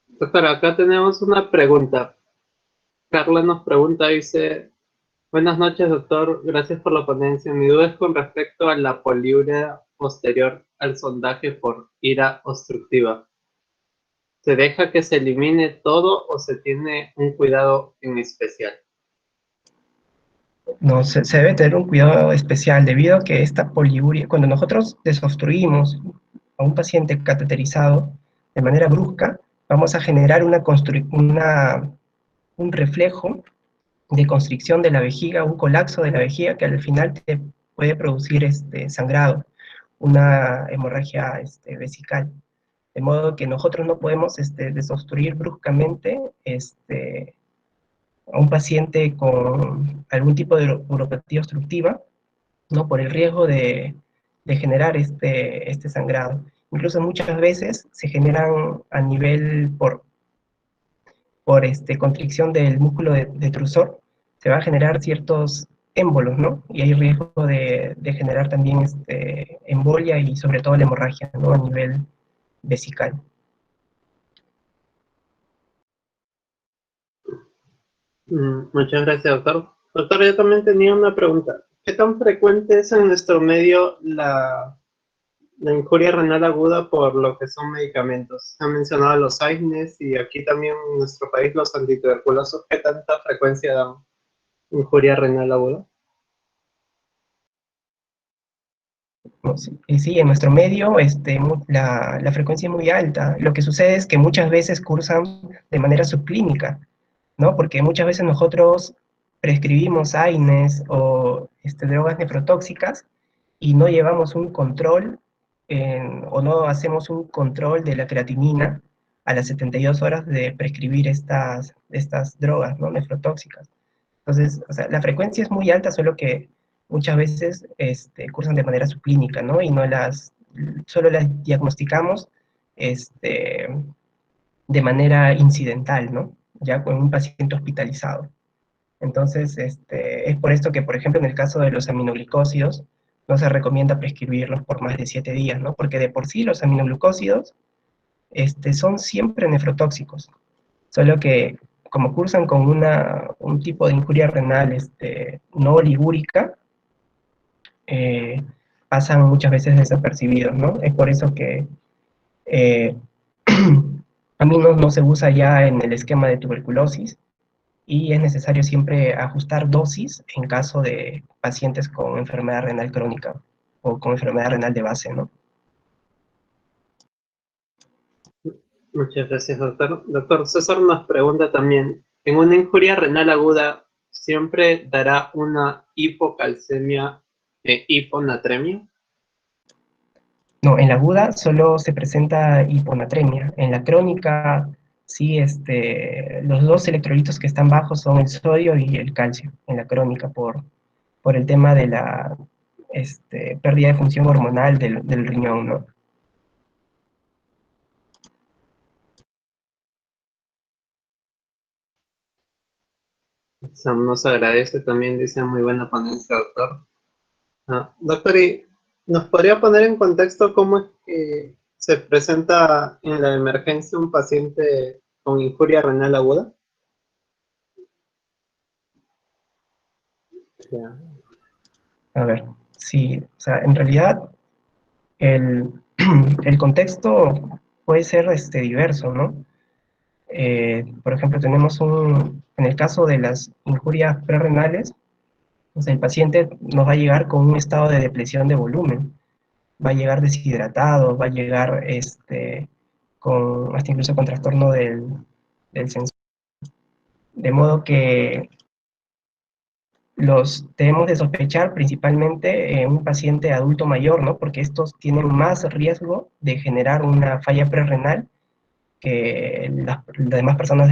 Doctor, acá tenemos una pregunta. Carla nos pregunta, dice: buenas noches, doctor. Gracias por la ponencia. Mi duda es con respecto a la poliuria posterior al sondaje por ira obstructiva. ¿Se deja que se elimine todo o se tiene un cuidado en especial? No, se debe tener un cuidado especial debido a que esta poliuria, cuando nosotros desobstruimos a un paciente cateterizado de manera brusca, vamos a generar un reflejo de constricción de la vejiga, un colapso de la vejiga que al final te puede producir sangrado, una hemorragia vesical. De modo que nosotros no podemos desobstruir bruscamente a un paciente con algún tipo de uropatía obstructiva, ¿no? Por el riesgo de generar este sangrado. Incluso muchas veces se generan a nivel por constricción del músculo de trusor, se va a generar ciertos émbolos, ¿no? Y hay riesgo de generar también embolia y sobre todo la hemorragia, ¿no? A nivel vesical. Muchas gracias, doctor. Doctor, yo también tenía una pregunta. ¿Qué tan frecuente es en nuestro medio la injuria renal aguda por lo que son medicamentos? Han mencionado los AINES y aquí también en nuestro país los antituberculosos. ¿Qué tanta frecuencia dan injuria renal aguda? ¿No? Sí, y sí, en nuestro medio la frecuencia es muy alta. Lo que sucede es que muchas veces cursan de manera subclínica, ¿no? Porque muchas veces nosotros prescribimos AINES o drogas nefrotóxicas y no llevamos un control o no hacemos un control de la creatinina a las 72 horas de prescribir estas drogas, ¿no? Nefrotóxicas. Entonces, o sea, la frecuencia es muy alta, solo que muchas veces cursan de manera subclínica, ¿no? Y no solo las diagnosticamos este, de manera incidental, ¿no? Ya con un paciente hospitalizado. Entonces, es por esto que, por ejemplo, en el caso de los aminoglicósidos, no se recomienda prescribirlos por más de 7 días, ¿no? Porque de por sí los aminoglucósidos son siempre nefrotóxicos, solo que como cursan con un tipo de injuria renal no oligúrica, eh, pasan muchas veces desapercibidos, ¿no? Es por eso que eh, a mí no se usa ya en el esquema de tuberculosis, y es necesario siempre ajustar dosis en caso de pacientes con enfermedad renal crónica o con enfermedad renal de base, ¿no? Muchas gracias, doctor. Doctor César nos pregunta también, ¿en una injuria renal aguda siempre dará una hipocalcemia e hiponatremia? No, en la aguda solo se presenta hiponatremia. En la crónica, sí, los dos electrolitos que están bajos son el sodio y el calcio, en la crónica, por el tema de la pérdida de función hormonal del riñón, ¿no? Sam nos agradece también, dice muy buena ponencia, doctor. Doctor, ¿y nos podría poner en contexto cómo es que se presenta en la emergencia un paciente con injuria renal aguda? Ya. A ver, sí, o sea, en realidad el, el contexto puede ser diverso, ¿no? Por ejemplo, en el caso de las injurias prerrenales, pues el paciente nos va a llegar con un estado de depresión de volumen, va a llegar deshidratado, va a llegar hasta incluso con trastorno del sensor. De modo que los debemos de sospechar principalmente en un paciente adulto mayor, ¿no? Porque estos tienen más riesgo de generar una falla prerrenal que las demás personas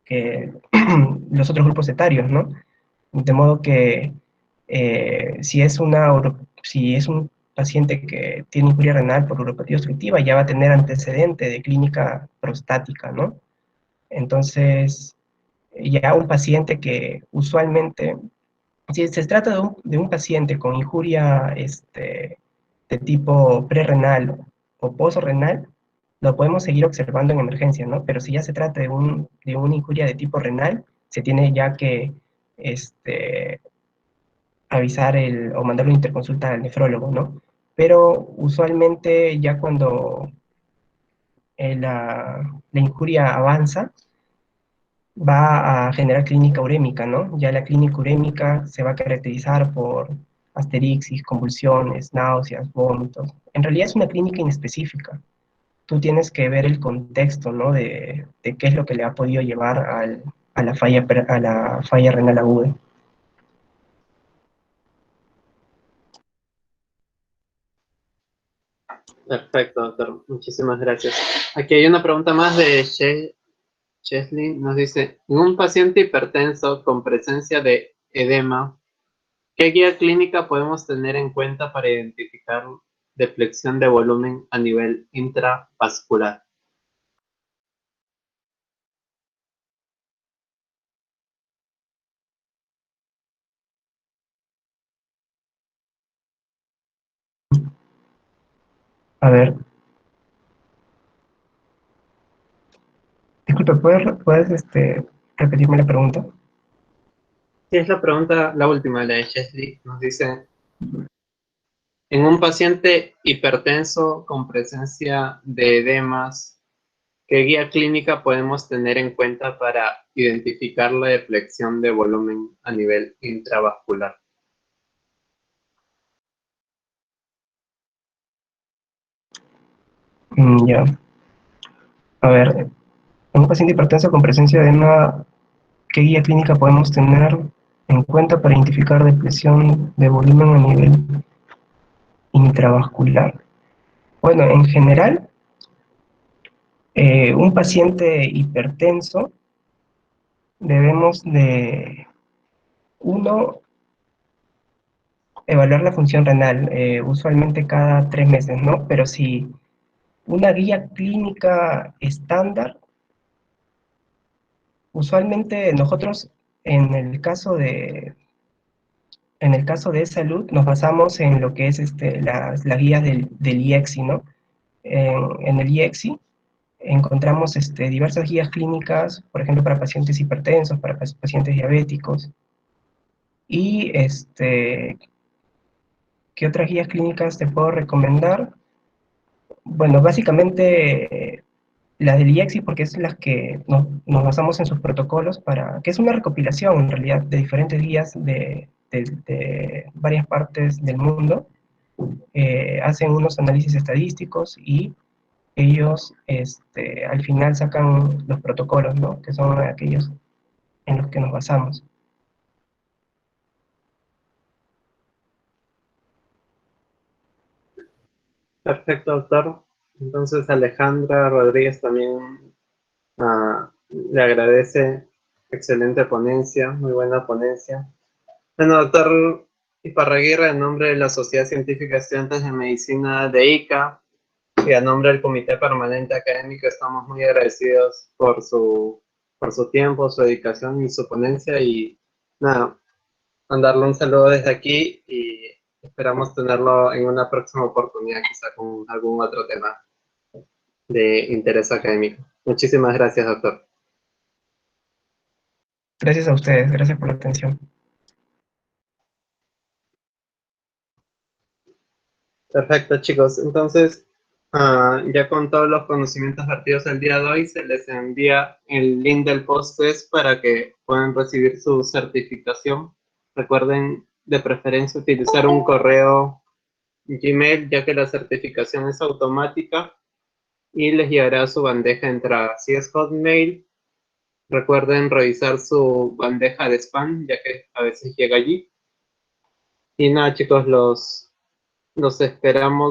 que los otros grupos etarios, ¿no? De modo que si es un paciente que tiene injuria renal por uropatía obstructiva, ya va a tener antecedente de clínica prostática, ¿no? Entonces, ya un paciente que usualmente, si se trata de un paciente con injuria de tipo prerrenal o posrenal, lo podemos seguir observando en emergencia, ¿no? Pero si ya se trata de una injuria de tipo renal, se tiene ya que este, avisar o mandar una interconsulta al nefrólogo, ¿no? Pero usualmente ya cuando la injuria avanza, va a generar clínica urémica, ¿no? Ya la clínica urémica se va a caracterizar por asterixis, convulsiones, náuseas, vómitos. En realidad es una clínica inespecífica. Tú tienes que ver el contexto, ¿no? De qué es lo que le ha podido llevar a la falla renal aguda. Perfecto, doctor. Muchísimas gracias. Aquí hay una pregunta más de Che. Chesley nos dice, en un paciente hipertenso con presencia de edema, ¿qué guía clínica podemos tener en cuenta para identificar deflexión de volumen a nivel intravascular? A ver, disculpe, ¿puedes repetirme la pregunta? Sí, es la pregunta, la última, la de Chesley. Nos dice, en un paciente hipertenso con presencia de edemas, ¿qué guía clínica podemos tener en cuenta para identificar la deflexión de volumen a nivel intravascular? Ya. A ver, en un paciente hipertenso con presencia de edema, ¿qué guía clínica podemos tener en cuenta para identificar depresión de volumen a nivel intravascular? Bueno, en general, un paciente hipertenso debemos de, uno, evaluar la función renal, usualmente cada 3 meses, ¿no? Pero si una guía clínica estándar, usualmente nosotros en el caso de, en el caso de salud nos basamos en lo que es las guías del IECSI, ¿no? En el IECSI encontramos diversas guías clínicas, por ejemplo, para pacientes hipertensos, para pacientes diabéticos, y ¿qué otras guías clínicas te puedo recomendar? Bueno, básicamente las del IECSI, porque es las que nos basamos en sus protocolos, que es una recopilación en realidad de diferentes guías de varias partes del mundo. Hacen unos análisis estadísticos y ellos al final sacan los protocolos, ¿no? Que son aquellos en los que nos basamos. Perfecto, doctor. Entonces, Alejandra Rodríguez también le agradece. Excelente ponencia, muy buena ponencia. Bueno, doctor Iparraguirre, en nombre de la Sociedad Científica de Estudiantes de Medicina de ICA y a nombre del Comité Permanente Académico, estamos muy agradecidos por su tiempo, su dedicación y su ponencia. Y nada, mandarle un saludo desde aquí y esperamos tenerlo en una próxima oportunidad, quizá con algún otro tema de interés académico. Muchísimas gracias, doctor. Gracias a ustedes, gracias por la atención. Perfecto, chicos. Entonces, ya con todos los conocimientos vertidos el día de hoy, se les envía el link del post-test para que puedan recibir su certificación. Recuerden de preferencia utilizar un correo Gmail, ya que la certificación es automática y les llegará a su bandeja de entrada. Si es Hotmail, recuerden revisar su bandeja de spam, ya que a veces llega allí. Y nada, chicos, los esperamos